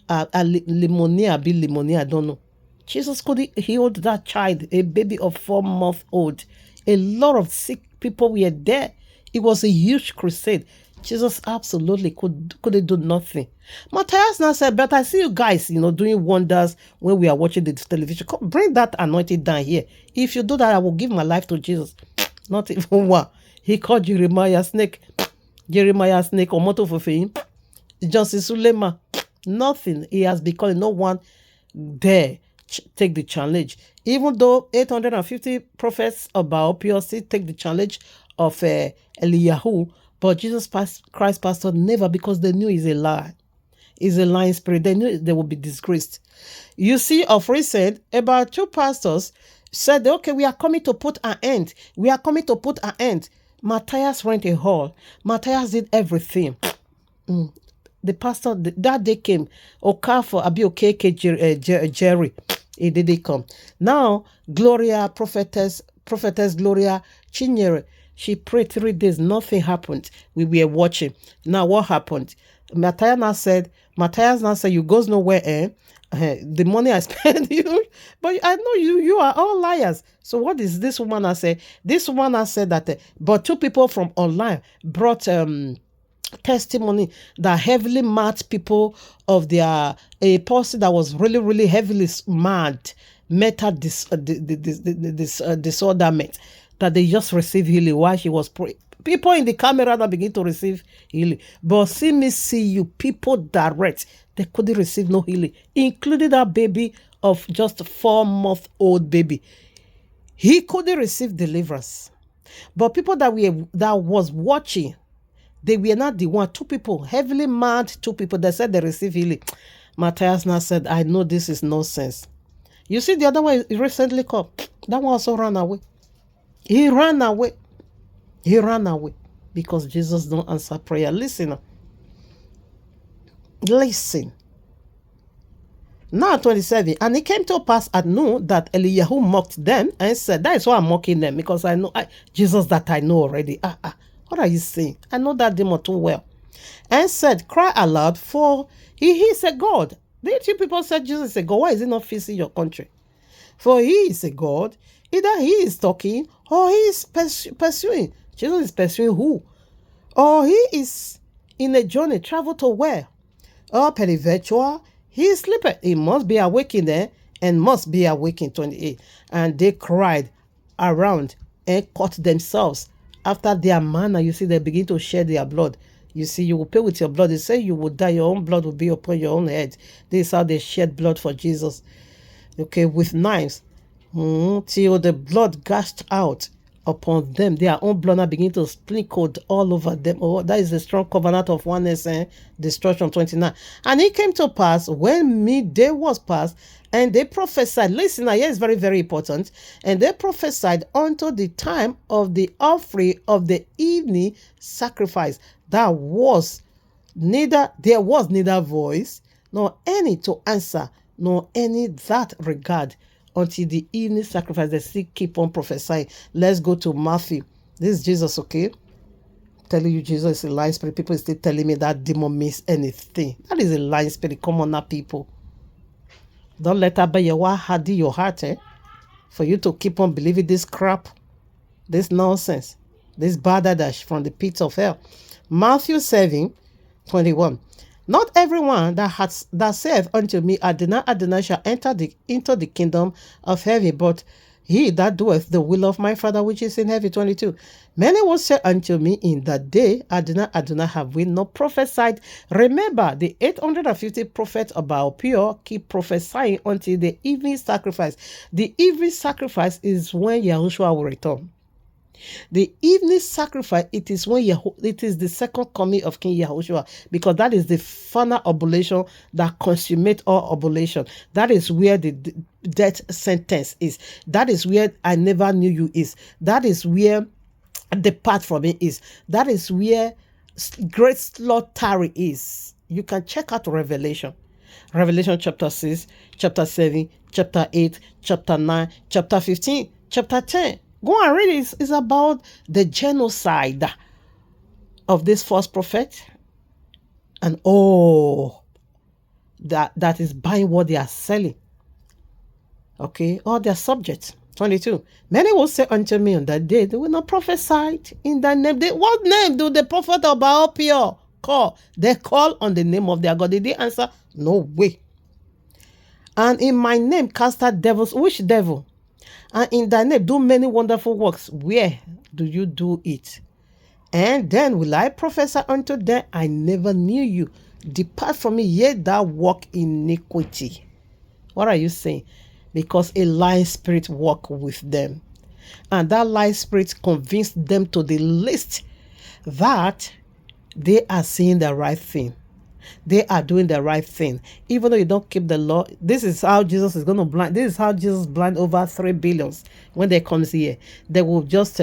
B: a pneumonia, I don't know. Jesus could heal that child, a baby of 4 months old. A lot of sick people were there. It was a huge crusade. Jesus absolutely couldn't do nothing. Matthias now said, but I see you guys, doing wonders when we are watching the television. Come, bring that anointing down here. If you do that, I will give my life to Jesus. Not even one. He called Jeremiah snake. Or motto for fame. Johnson Sulema. Nothing. He has been calling. No one dare take the challenge. Even though 850 prophets of Baal PLC take the challenge of Eliyahu, but Jesus Christ pastor never, because they knew he's a lie. He's a lying spirit. They knew they would be disgraced. You see, of recent, about 2 pastors said, okay, we are coming to put an end. We are coming to put an end. Matthias rent a hall. Matthias did everything. The pastor, that day came. Okafor, Okeke, Jerry. He didn't come. Now, prophetess Gloria Chinyere, she prayed 3 days. Nothing happened. We were watching. Now, what happened? Matthias now said, you goes nowhere, the money I spent, but I know you are all liars. So what is this woman I said? This woman I said that, but 2 people from online brought testimony that heavily mad people of a person that was really, really heavily mad, mental disorderment, that they just received healing while she was praying. People in the camera that begin to receive healing. But see you, people direct, they couldn't receive no healing, including that baby of just 4-month-old baby. He couldn't receive deliverance. But people that was watching, they were not the one. 2 people, heavily mad 2 people, that said they received healing. Matthias now said, I know this is nonsense. You see, the other one recently come. That one also ran away. He ran away. Because Jesus don't answer prayer. Listen. Now 27. And it came to pass at noon that Eliyahu mocked them and said, that is why I'm mocking them, because I know Jesus that I know already. What are you saying? I know that demon too well. And said, cry aloud, for he is a God. The 2 people said Jesus is a God. Why is he not facing your country? For he is a God. Either he is talking or he is pursuing. Jesus is pursuing who? Or he is in a journey, travel to where? Or peradventure, he is sleeping. He must be awakened there and must be awakened. 28. And they cried around and cut themselves after their manner. You see, they begin to shed their blood. You see, you will pay with your blood. They say you will die. Your own blood will be upon your own head. This is how they shed blood for Jesus. Okay, with knives. Till the blood gushed out upon them. Their own blood now begin to sprinkle all over them. Oh, that is the strong covenant of oneness and destruction. 29. And it came to pass when midday was past, and they prophesied. Listen, now here is very, very important. And they prophesied unto the time of the offering of the evening sacrifice. There was neither voice, nor any to answer, nor any that regard, until the evening sacrifice. They still keep on prophesying. Let's go to Matthew. This is Jesus, okay? telling you Jesus is a lying spirit. People is still telling me that demon means anything. That is a lying spirit. Come on now, people. Don't let that be your hardy your heart, for you to keep on believing this crap, this nonsense, this badadash from the pits of hell. Matthew 7:21. Not everyone that saith unto me, Adonai, Adonai, shall enter into the kingdom of heaven, but he that doeth the will of my Father which is in heaven. 22. Many will say unto me in that day, Adonai, Adonai, have we not prophesied? Remember, the 850 prophets of Baal Peor keep prophesying until the evening sacrifice. The evening sacrifice is when Yahushua will return. The evening sacrifice, it is when it is the second coming of King Yahushua, because that is the final oblation that consummates all oblation. That is where the death sentence is. That is where I never knew you is. That is where depart from it is. That is where great slaughter is. You can check out Revelation. Revelation chapter 6, chapter 7, chapter 8, chapter 9, chapter 15, chapter 10. Go and read it. It's about the genocide of this false prophet. And that is buying what they are selling. Okay, all their subjects. 22. Many will say unto me on that day, they will not prophesy in thy name. What name do the prophet of Baal Peor call? They call on the name of their God. Did they answer? No way. And in my name cast out devils. Which devil? And in thy name do many wonderful works. Where do you do it? And then will I prophesy unto them, I never knew you. Depart from me, ye that walk iniquity. What are you saying? Because a lying spirit walk with them. And that lying spirit convinced them to the least that they are saying the right thing. They are doing the right thing. Even though you don't keep the law, this is how Jesus is going to blind. This is how Jesus blind over 3 billion when they comes here. They will just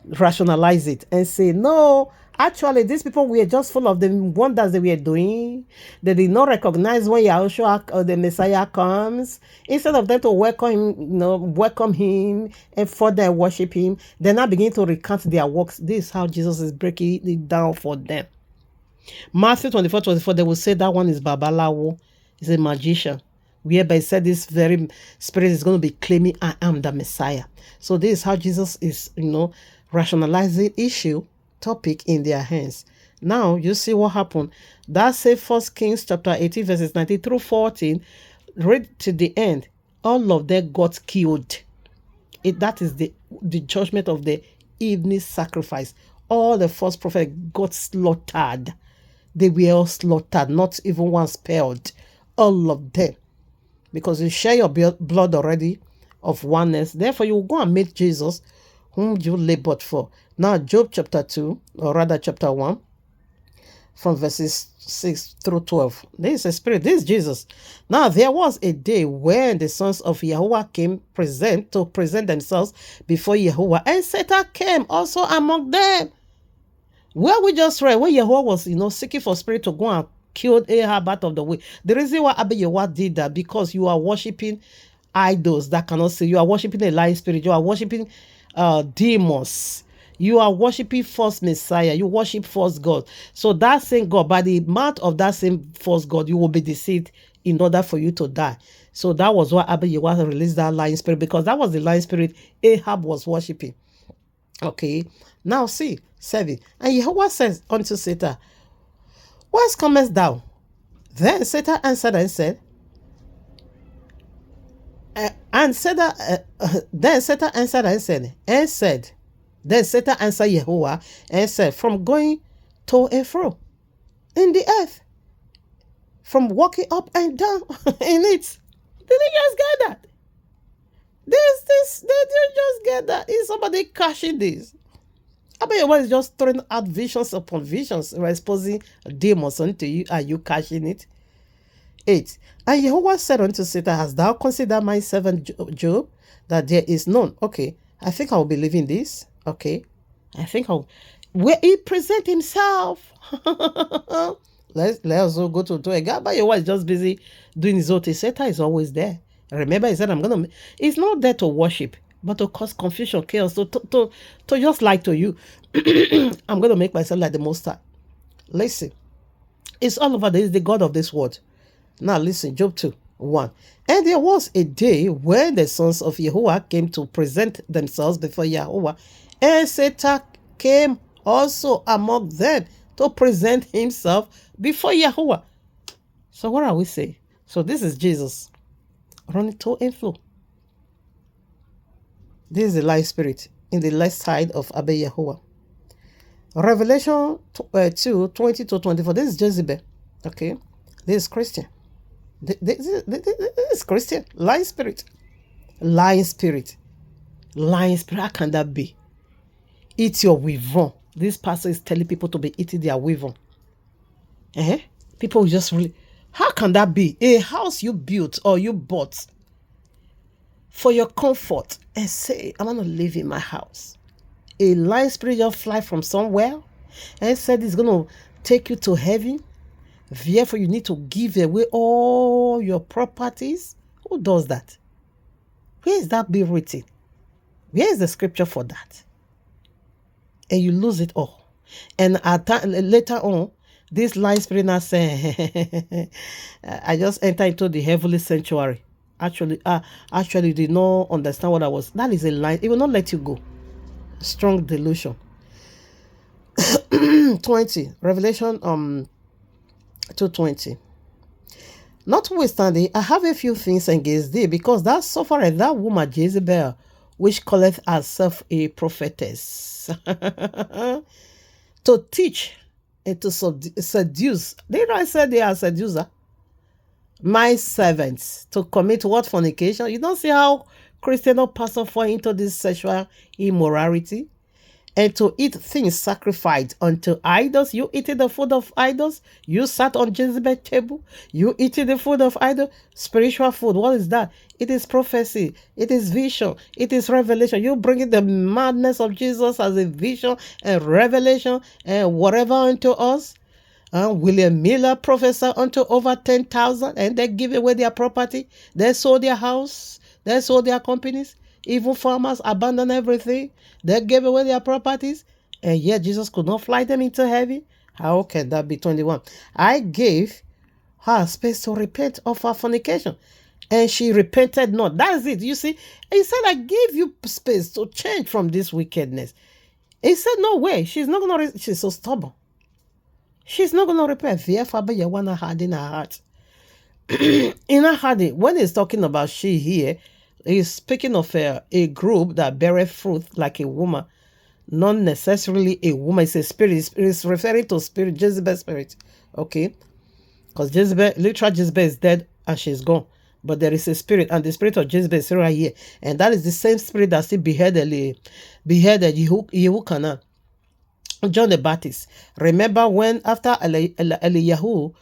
B: rationalize it and say, no, actually, these people were just full of the wonders they were doing. They did not recognize when Yahushua or the Messiah comes. Instead of them to welcome him and further worship him, they now begin to recount their works. This is how Jesus is breaking it down for them. Matthew 24:24, they will say that one is Babalawo, is a magician. Whereby he said this very spirit is going to be claiming, I am the Messiah. So this is how Jesus is, rationalizing issue, topic in their hands. Now, you see what happened. That same 1 Kings chapter 18, verses 19 through 14, read to the end. All of them got killed. That is the judgment of the evening sacrifice. All the false prophets got slaughtered. They were all slaughtered, not even one spared. All of them. Because you share your blood already of oneness. Therefore, you will go and meet Jesus, whom you labored for. Now, Job chapter 2, or rather chapter 1, from verses 6 through 12. This is a spirit. This is Jesus. Now, there was a day when the sons of Yahuwah came to present themselves before Yahuwah, and Satan came also among them. Well, we just read when Yahuwah was, seeking for spirit to go and kill Ahab out of the way. The reason why Abba Yahuwah did that, because you are worshiping idols that cannot see. You are worshiping a lying spirit. You are worshiping demons. You are worshiping false Messiah. You worship false God. So that same God, by the mouth of that same false God, you will be deceived in order for you to die. So that was why Abba Yahuwah released that lying spirit, because that was the lying spirit Ahab was worshiping. Okay. Now see, 7. And Yahuwah says unto Satan, whence comest thou? Then Satan answered and said, then Satan answered and said, then Satan answered Yahuwah and said, from going to and fro in the earth, from walking up and down in it. Did you just get that? Did you just get that? Is somebody cashing this? Abba Yahuwah is just throwing out visions upon visions, exposing demons unto you. Are you cashing it? 8. And Yahuwah said unto Satan, hast thou considered my servant Job, that there is none? Okay, I think I'll believe in this. Okay, I think where he present himself. Let's also go to a guy. Abba Yahuwah is just busy doing his own thing. Satan is always there. Remember, he said, he's not there to worship. but to cause confusion, chaos, to just lie to you. I'm going to make myself like the Most High. Listen, it's all over. There is the God of this world. Now listen, Job 2:1. And there was a day when the sons of Yahuwah came to present themselves before Yahuwah, and Satan came also among them to present himself before Yahuwah. So what are we saying? So this is Jesus running to and fro. This is the life spirit in the left side of Abba Yahuwah. Revelation 2:20-24. This is Jezebel. Okay. This is Christian. This is Christian. Lying spirit. Lying spirit. Lying spirit. How can that be? Eat your weavon. This pastor is telling people to be eating their weavon. People just really... How can that be? A house you built or you bought for your comfort and say, I'm going to live in my house. A lying spirit just fly from somewhere and said it's going to take you to heaven. Therefore, you need to give away all your properties. Who does that? Where is that be written? Where is the scripture for that? And you lose it all. And later on, this lying spirit now saying, I just entered into the heavenly sanctuary. Actually, did not understand what I was. That is a lie. It will not let you go. Strong delusion. 20. Revelation 2:20. Notwithstanding, I have a few things against thee, because thou sufferest that woman Jezebel, which calleth herself a prophetess, to teach and to seduce. Did I say they are seducer? My servants, to commit what fornication? You don't see how Christian or pastor fall into this sexual immorality? And to eat things sacrificed unto idols. You eating the food of idols. You sat on Jezebel's table. You eating the food of idols. Spiritual food. What is that? It is prophecy. It is vision. It is revelation. You bringing the madness of Jesus as a vision and revelation and whatever unto us. William Miller prophesied unto over 10,000, and they give away their property. They sold their house. They sold their companies. Even farmers abandoned everything. They gave away their properties, and yet Jesus could not fly them into heaven. How can that be? 21. I gave her space to repent of her fornication, and she repented not. That's it. You see, he said, I gave you space to change from this wickedness. He said, no way. She's not going to, she's so stubborn. She's not going to repent. Therefore, you want to harden her heart. In her heart, when he's talking about she here, he's speaking of a group that beareth fruit like a woman, not necessarily a woman. It's a spirit. It's referring to spirit, Jezebel's spirit. Okay? Because Jezebel, literal Jezebel is dead and she's gone. But there is a spirit, and the spirit of Jezebel is right here. And that is the same spirit that still beheaded Yehukanan, John the Baptist. Remember when after Eliyahu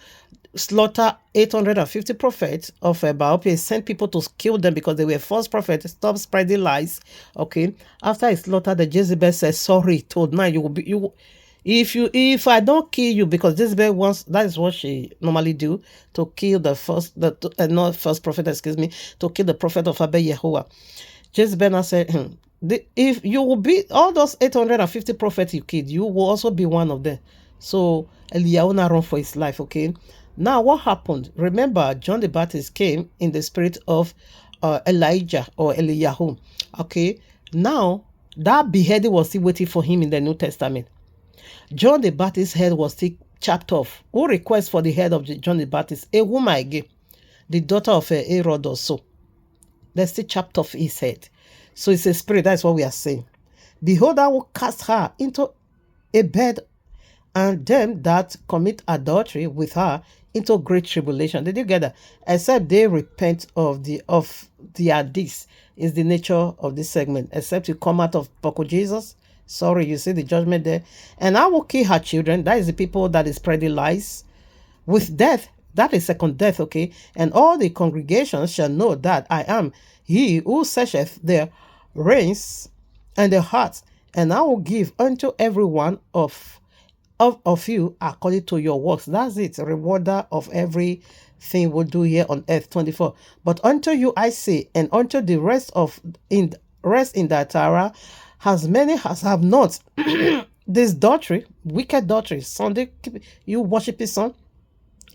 B: slaughter 850 prophets of Baal, he sent people to kill them because they were false prophets. Stop spreading lies. Okay. After he slaughtered, the Jezebel said, sorry, told man, you will be if I don't kill you, because Jezebel wants, that is what she normally do, to kill the first, not first prophet, excuse me, to kill the prophet of Abba Yahuwah. Jezebel said, if you will be all those 850 prophets you killed, you will also be one of them. So Eliyahu run for his life. Okay. Now, what happened? Remember, John the Baptist came in the spirit of Elijah or Eliyahu. Okay. Now, that beheading was still waiting for him in the New Testament. John the Baptist's head was still chopped off. Who requests for the head of John the Baptist? A woman again, the daughter of Herod or so. They still chopped off his head. So it's a spirit. That's what we are saying. Behold, I will cast her into a bed, and them that commit adultery with her into great tribulation. Did you get that? Except they repent of their deeds, is the nature of this segment. Except you come out of Poco Jesus. Sorry, you see the judgment there. And I will kill her children. That is the people that is spreading lies. With death, that is second death, okay? And all the congregations shall know that I am he who searcheth their reins and their hearts, and I will give unto every one of you according to your works. That's it. Rewarder of everything we do here on earth. 24. But unto you I say, and unto the rest of in rest in that Torah, as many as have not. This doctrine, wicked doctrine, Sunday, you worship his son,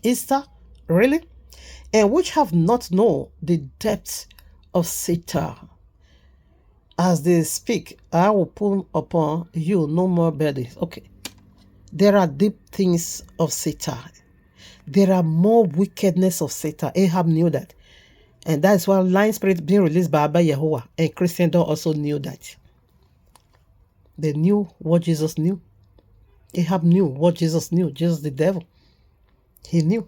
B: Easter, really? And which have not known the depth of Satan. As they speak, I will put upon you no more burdens. Okay. There are deep things of Satan. There are more wickedness of Satan. Ahab knew that. And that's why lying spirit being released by Abba Yehovah. And Christendom also knew that. They knew what Jesus knew. Ahab knew what Jesus knew. Jesus the devil. He knew.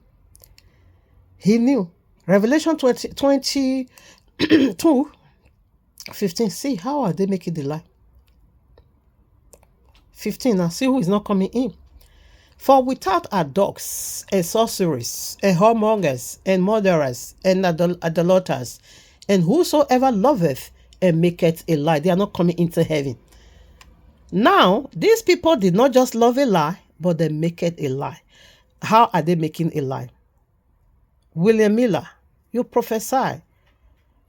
B: He knew. Revelation 22, 15. See, how are they making the lie? 15. Now see who is not coming in. For without are dogs, and sorceries, and whoremongers, and murderers, and idolaters, and whosoever loveth and maketh a lie. They are not coming into heaven. Now, these people did not just love a lie, but they make it a lie. How are they making a lie? William Miller, you prophesy.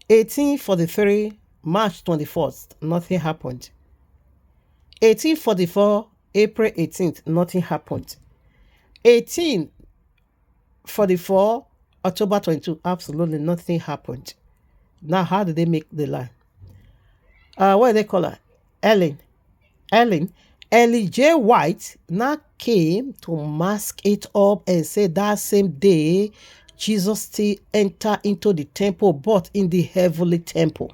B: 1843, March 24th, nothing happened. 1844, April 18th, nothing happened. 1844, October 22, absolutely nothing happened. Now, how did they make the lie? What do they call her? Ellen J. White now came to mask it up and say that same day, Jesus still entered into the temple, but in the heavenly temple.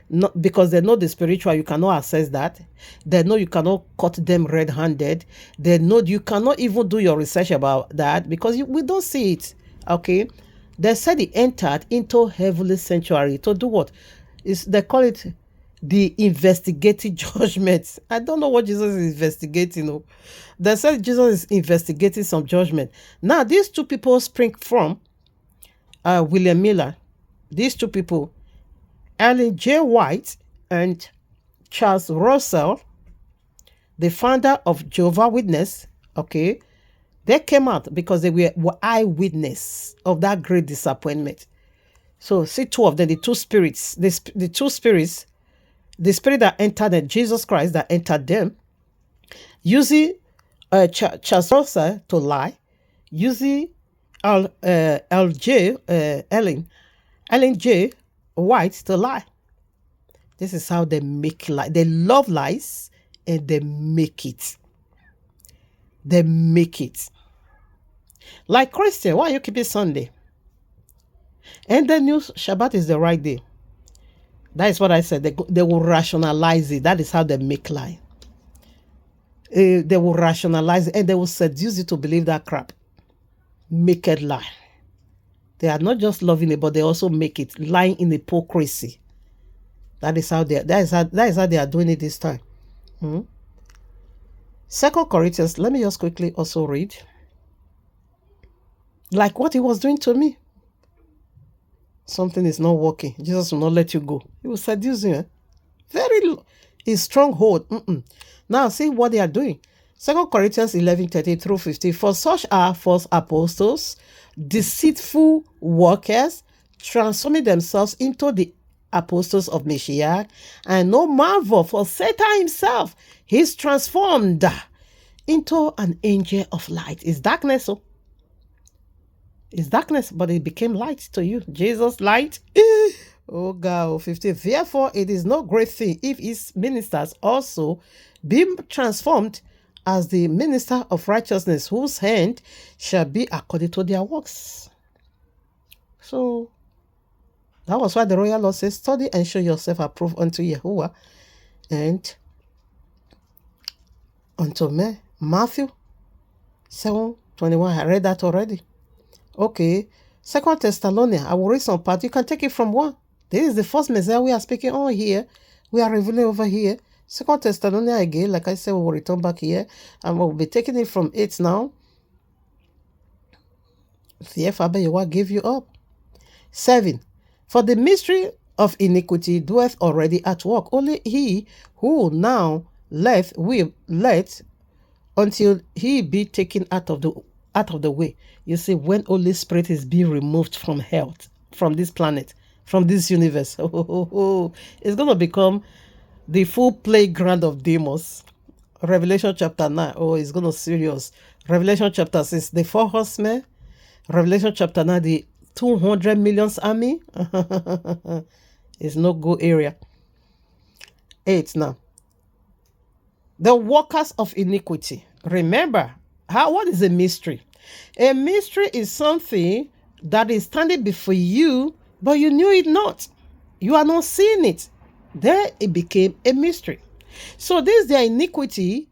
B: Not because they know the spiritual, you cannot access that. They know you cannot cut them red-handed. They know you cannot even do your research about that because we don't see it. Okay, they said he entered into heavenly sanctuary to do what? They call it the investigative judgment. I don't know what Jesus is investigating. No, they said Jesus is investigating some judgment. Now these two people spring from William Miller. These two people, Ellen J. White and Charles Russell, the founder of Jehovah's Witness, okay, they came out because they were eyewitness of that great disappointment. So see two of them, the two spirits, the two spirits, the spirit that entered and Jesus Christ that entered them, using Charles Russell to lie, using Ellen J. White to lie. This is how they make lie. They love lies and they make it. They make it. Like Christian, why are you keeping Sunday? And the new Shabbat is the right day. That is what I said. They will rationalize it. That is how they make lie. They will rationalize it and they will seduce you to believe that crap. Make it lie. They are not just loving it, but they also make it lying in hypocrisy. That is how they are doing it this time. 2 Corinthians, let me just quickly also read. Like what he was doing to me. Something is not working. Jesus will not let you go. He will seduce you. His stronghold. Now see what they are doing. 2 Corinthians 11:30-50. For such are false apostles, deceitful workers, transforming themselves into the apostles of Mashiach, and no marvel, for Satan himself is transformed into an angel of light. It's darkness, so it's darkness, but it became light to you. Jesus light. Oh God, 50. Therefore, it is no great thing if his ministers also be transformed as the minister of righteousness, whose hand shall be according to their works. So that was why the royal law says, study and show yourself approved unto Yahuwah and unto me. Matthew 7:21. I read that already. Okay. 2 Thessalonians. I will read some part. You can take it from one. This is the first Messiah we are speaking on here. We are revealing over here. 2 Thessalonians again. Like I said, we will return back here. And we'll be taking it from 8 now. Therefore, Yahuwah gave you up. 7. For the mystery of iniquity doeth already at work. Only he who now left will let until he be taken out of the way. You see, when Holy Spirit is being removed from health, from this planet, from this universe. It's going to become the full playground of demons. Revelation chapter 9. Oh, it's going to serious. Revelation chapter 6, the 4 horsemen. Revelation chapter 9, the 200 millions army. It's no good area. 8 now. The workers of iniquity. Remember, what is a mystery? A mystery is something that is standing before you, but you knew it not. You are not seeing it. Then it became a mystery. So this is their iniquity.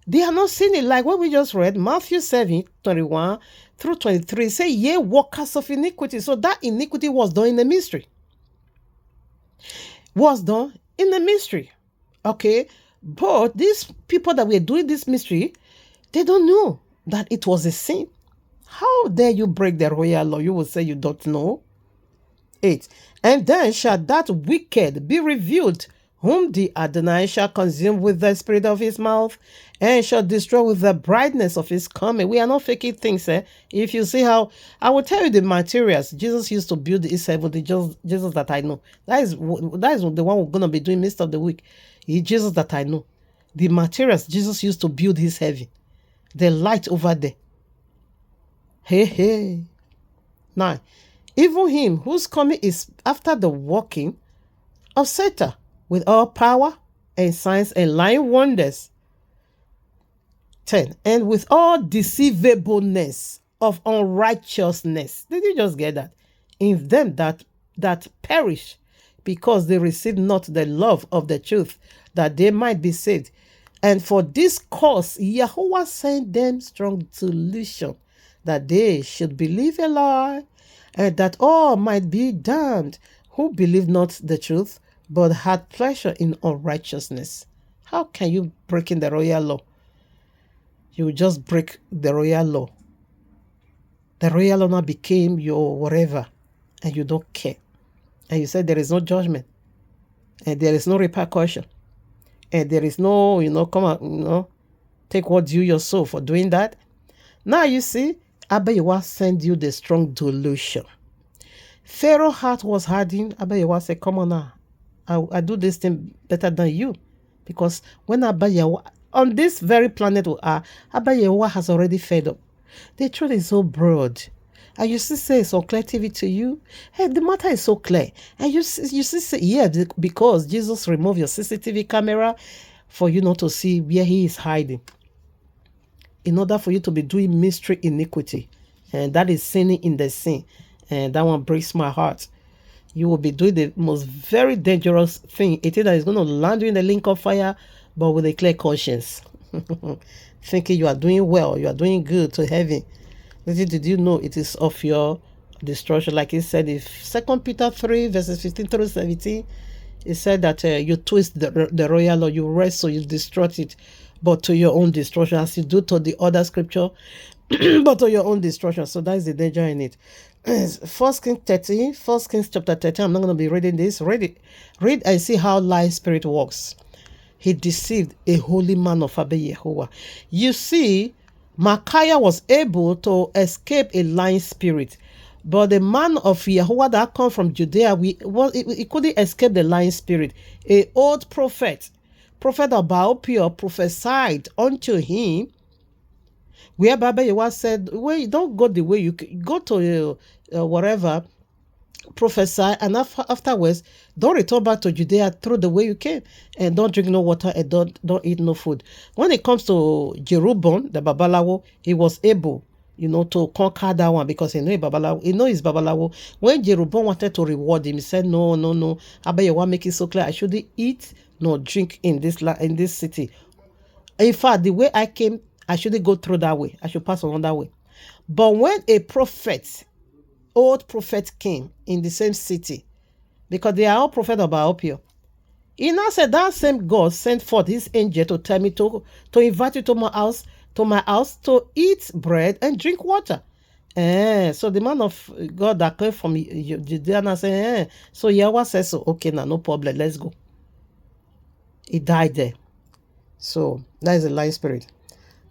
B: They are not seeing it. Like what we just read, Matthew 7, 21 through 23, say, ye workers of iniquity. So that iniquity was done in a mystery. Was done in a mystery. Okay? But these people that were doing this mystery, they don't know that it was a sin. How dare you break the royal law? You will say you don't know. 8. And then shall that wicked be revealed, whom the Adonai shall consume with the spirit of his mouth, and shall destroy with the brightness of his coming. We are not faking things. If you see how, I will tell you the materials Jesus used to build his heaven, the Jesus that I know. That is the one we're going to be doing midst of the week. He Jesus that I know. The materials Jesus used to build his heaven. The light over there. Hey. 9. Even him whose coming is after the working of Satan, with all power and signs and lying wonders. 10. And with all deceivableness of unrighteousness. Did you just get that? In them that perish, because they receive not the love of the truth, that they might be saved. And for this cause, Yahweh sent them strong delusion, that they should believe a lie, and that all might be damned, who believe not the truth, but had pleasure in unrighteousness. How can you break in the royal law? You just break the royal law. The royal law now became your whatever, and you don't care. And you said there is no judgment, and there is no repercussion, and there is no, come out, take what due your soul for doing that. Now you see, Abayewa send you the strong delusion. Pharaoh's heart was hardened. Abayewa said, come on now. I do this thing better than you. Because when Abayewa, on this very planet we are, Abayewa has already fed up. The truth is so broad. And you see, say it's unclear TV to you. Hey, the matter is so clear. And you see, say, yeah, because Jesus removed your CCTV camera for you not to see where he is hiding. In order for you to be doing mystery iniquity. And that is sinning in the sin. And that one breaks my heart. You will be doing the most very dangerous thing. It is that is going to land you in the link of fire, but with a clear conscience. Thinking you are doing well, you are doing good to heaven. Did you know it is of your destruction? Like it said, if 2 Peter 3, verses 15 through 17, it said that you twist the royal law, you wrestle, you destroy it, but to your own destruction, as you do to the other scripture, but to your own destruction. So that is the danger in it. 1 Kings chapter 13. I'm not going to be reading this. Read and see how lying spirit works. He deceived a holy man of Abayehowa. You see, Micaiah was able to escape a lying spirit, but the man of Yahuwah that come from Judea, he couldn't escape the lying spirit. An old prophet of Baal-peor, prophesied unto him, where Abayewa said, well, you don't go the way you go to whatever, prophesy, and afterwards don't return back to Judea through the way you came, and don't drink no water, and don't eat no food. When it comes to Jeroboam, the Babalawo, he was able, to conquer that one, because he know Babalawo. He know his Babalawo. When Jeroboam wanted to reward him, he said, no, Abayewa make it so clear, I shouldn't eat nor drink in this city. In fact, the way I came, I shouldn't go through that way. I should pass on that way. But when a old prophet came in the same city, because they are all prophets of Baal-peor, he now said that same God sent forth his angel to tell me to invite you to my house to eat bread and drink water. So the man of God that came from Judea said, so Yahweh says so. Okay, now no problem, let's go. He died there. So that is a lying spirit.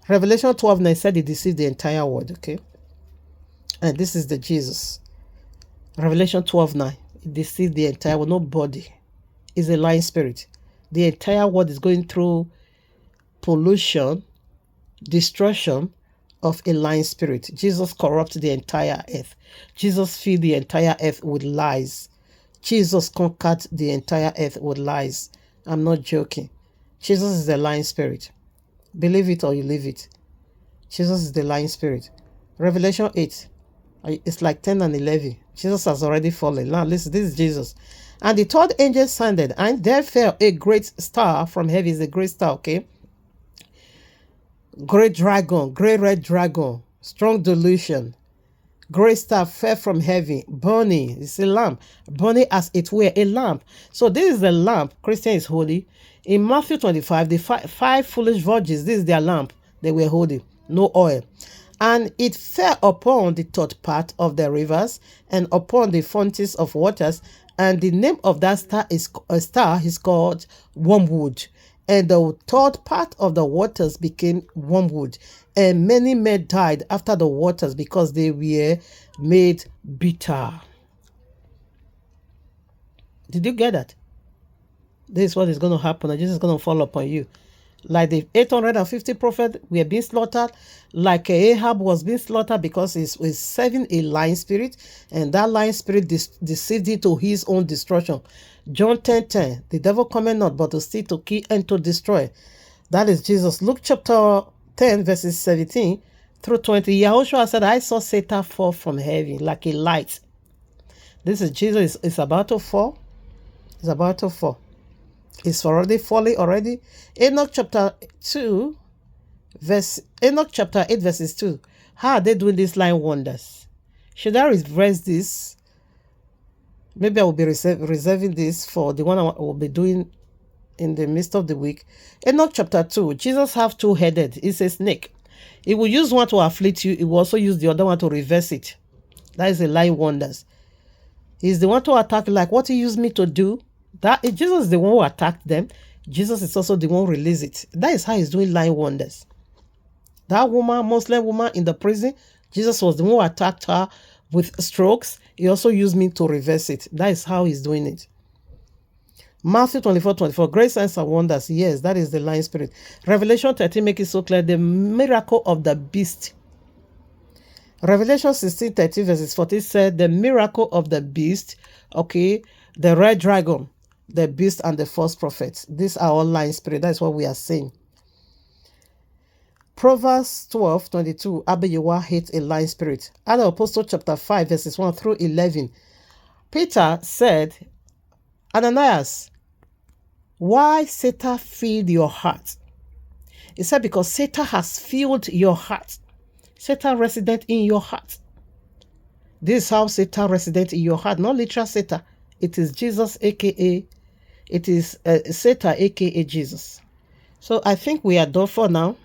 B: Revelation 12:9 said he deceived the entire world. Okay, and this is the Jesus. Revelation 12:9. deceive the entire world. Nobody is a lying spirit. The entire world is going through pollution, destruction of a lying spirit. Jesus corrupts the entire earth. Jesus filled the entire earth with lies. Jesus conquered the entire earth with lies. I'm not joking. Jesus is the lying spirit. Believe it or you leave it. Jesus is the lying spirit. Revelation 8. It's like 10 and 11. Jesus has already fallen. Now listen, this is Jesus. And the third angel sounded, and there fell a great star from heaven. It's a great star, okay? Great dragon, great red dragon, strong delusion. Great star fell from heaven, burning. It's a lamp, burning as it were a lamp. So this is the lamp. Christian is holy. In Matthew 25, the five foolish virgins, this is their lamp they were holding, no oil. And it fell upon the third part of the rivers and upon the fountains of waters. And the name of that star is called wormwood. And the third part of the waters became wormwood. And many men died after the waters because they were made bitter. Did you get that? This is what is going to happen. And Jesus is going to fall upon you. Like the 850 prophets were being slaughtered, like Ahab was being slaughtered because he was serving a lying spirit, and that lying spirit deceived him to his own destruction. John 10:10, the devil cometh not but to steal, to kill, and to destroy. That is Jesus. Luke chapter 10, verses 17 through 20. Yahushua said, I saw Satan fall from heaven like a light. This is Jesus. Is about to fall. It's about to fall. It's already falling already. Enoch chapter 8 verses 2. How are they doing these lying wonders? Should I reverse this? Maybe I will be reserving this for the one I will be doing in the midst of the week. Enoch chapter 2. Jesus have two-headed. It's a snake. He will use one to afflict you. He will also use the other one to reverse it. That is the lying wonders. He's the one to attack, like what he used me to do. That Jesus is the one who attacked them. Jesus is also the one who released it. That is how he's doing lying wonders. That woman, Muslim woman in the prison, Jesus was the one who attacked her with strokes. He also used me to reverse it. That is how he's doing it. Matthew 24:24, great signs and wonders. Yes, that is the lying spirit. Revelation 13 make it so clear. The miracle of the beast. Revelation 16:13 verses 14 said the miracle of the beast. Okay, the red dragon, the beast, and the false prophets. These are all lying spirits. That's what we are saying. Proverbs 12:22. Abiyawa hates a lying spirit. Acts of Apostles chapter 5 verses 1 through 11. Peter said, Ananias, why Satan filled your heart? He said, because Satan has filled your heart. Satan resident in your heart. This is how Satan resident in your heart. Not literal Satan. It is Jesus, aka, it is Satan, aka Jesus. So I think we are done for now.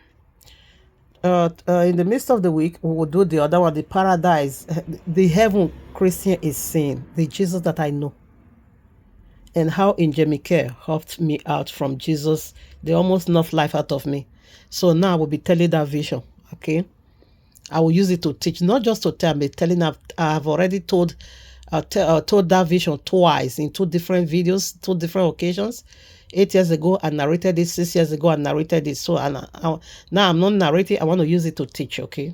B: In the midst of the week, we will do the other one, the paradise, the heaven Christian is saying, the Jesus that I know. And how Njemike helped me out from Jesus. They almost knocked life out of me. So now I will be telling that vision, okay? I will use it to teach, not just to tell, but telling. I have already told that vision twice in 2 different videos, 2 different occasions. 8 years ago, I narrated it. 6 years ago, I narrated it. So now I'm not narrating. I want to use it to teach, okay?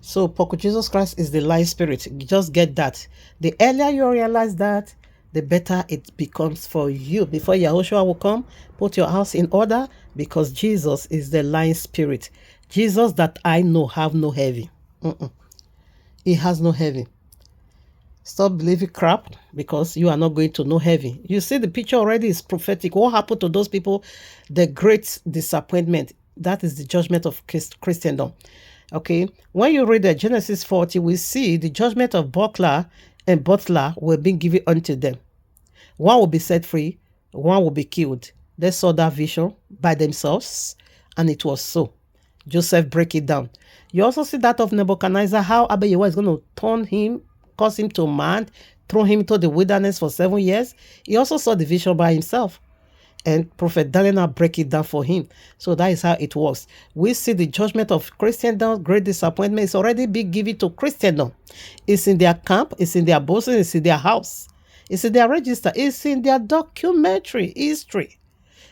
B: So, Poku Jesus Christ is the lying spirit. Just get that. The earlier you realize that, the better it becomes for you. Before Yahushua will come, put your house in order, because Jesus is the lying spirit. Jesus that I know have no heaven. He has no heaven. Stop believing crap, because you are not going to know heaven. You see, the picture already is prophetic. What happened to those people? The great disappointment. That is the judgment of Christendom. Okay, when you read the Genesis 40, we see the judgment of Butler and Butler were being given unto them. One will be set free, one will be killed. They saw that vision by themselves, and it was so. Joseph break it down. You also see that of Nebuchadnezzar, how Abiyawa is going to turn him, cause him to man, throw him into the wilderness for 7 years. He also saw the vision by himself. And Prophet Daniel break it down for him. So that is how it works. We see the judgment of Christendom, great disappointment is already being given to Christendom. It's in their camp, it's in their bosom, it's in their house. It's in their register. It's in their documentary history.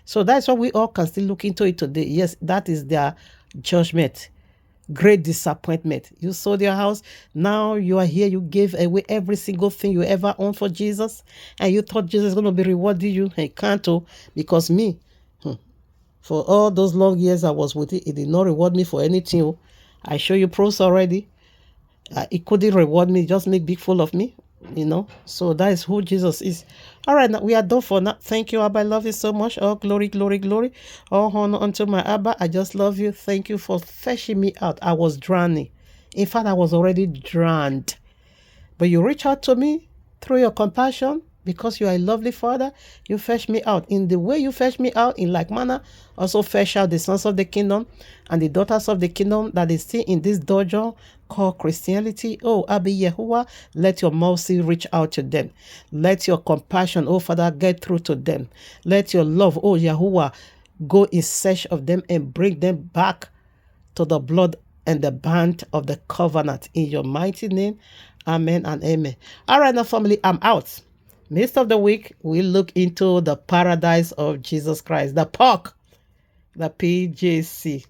B: So that's why we all can still look into it today. Yes, that is their judgment. Great disappointment. You sold your house. Now you are here. You gave away every single thing you ever owned for Jesus. And you thought Jesus is going to be rewarding you. He can't, because me, for all those long years I was with it, it did not reward me for anything. I show you proofs already. It couldn't reward me, just make big fool of me, So that is who Jesus is. All right, now we are done for now. Thank you, Abba. I love you so much. Oh, glory, glory, glory. All honor unto my Abba. I just love you. Thank you for fetching me out. I was drowning. In fact, I was already drowned. But you reach out to me through your compassion, because you are a lovely Father. You fetch me out. In the way you fetch me out, in like manner, also fetch out the sons of the kingdom and the daughters of the kingdom that is still in this dojo called Christianity. Oh, Abba Yehovah, let your mercy reach out to them. Let your compassion, oh Father, get through to them. Let your love, oh Yehovah, go in search of them and bring them back to the blood and the band of the covenant. In your mighty name, amen and amen. All right, now, family, I'm out. Midst of the week, we look into the paradise of Jesus Christ, the POC, the PJC.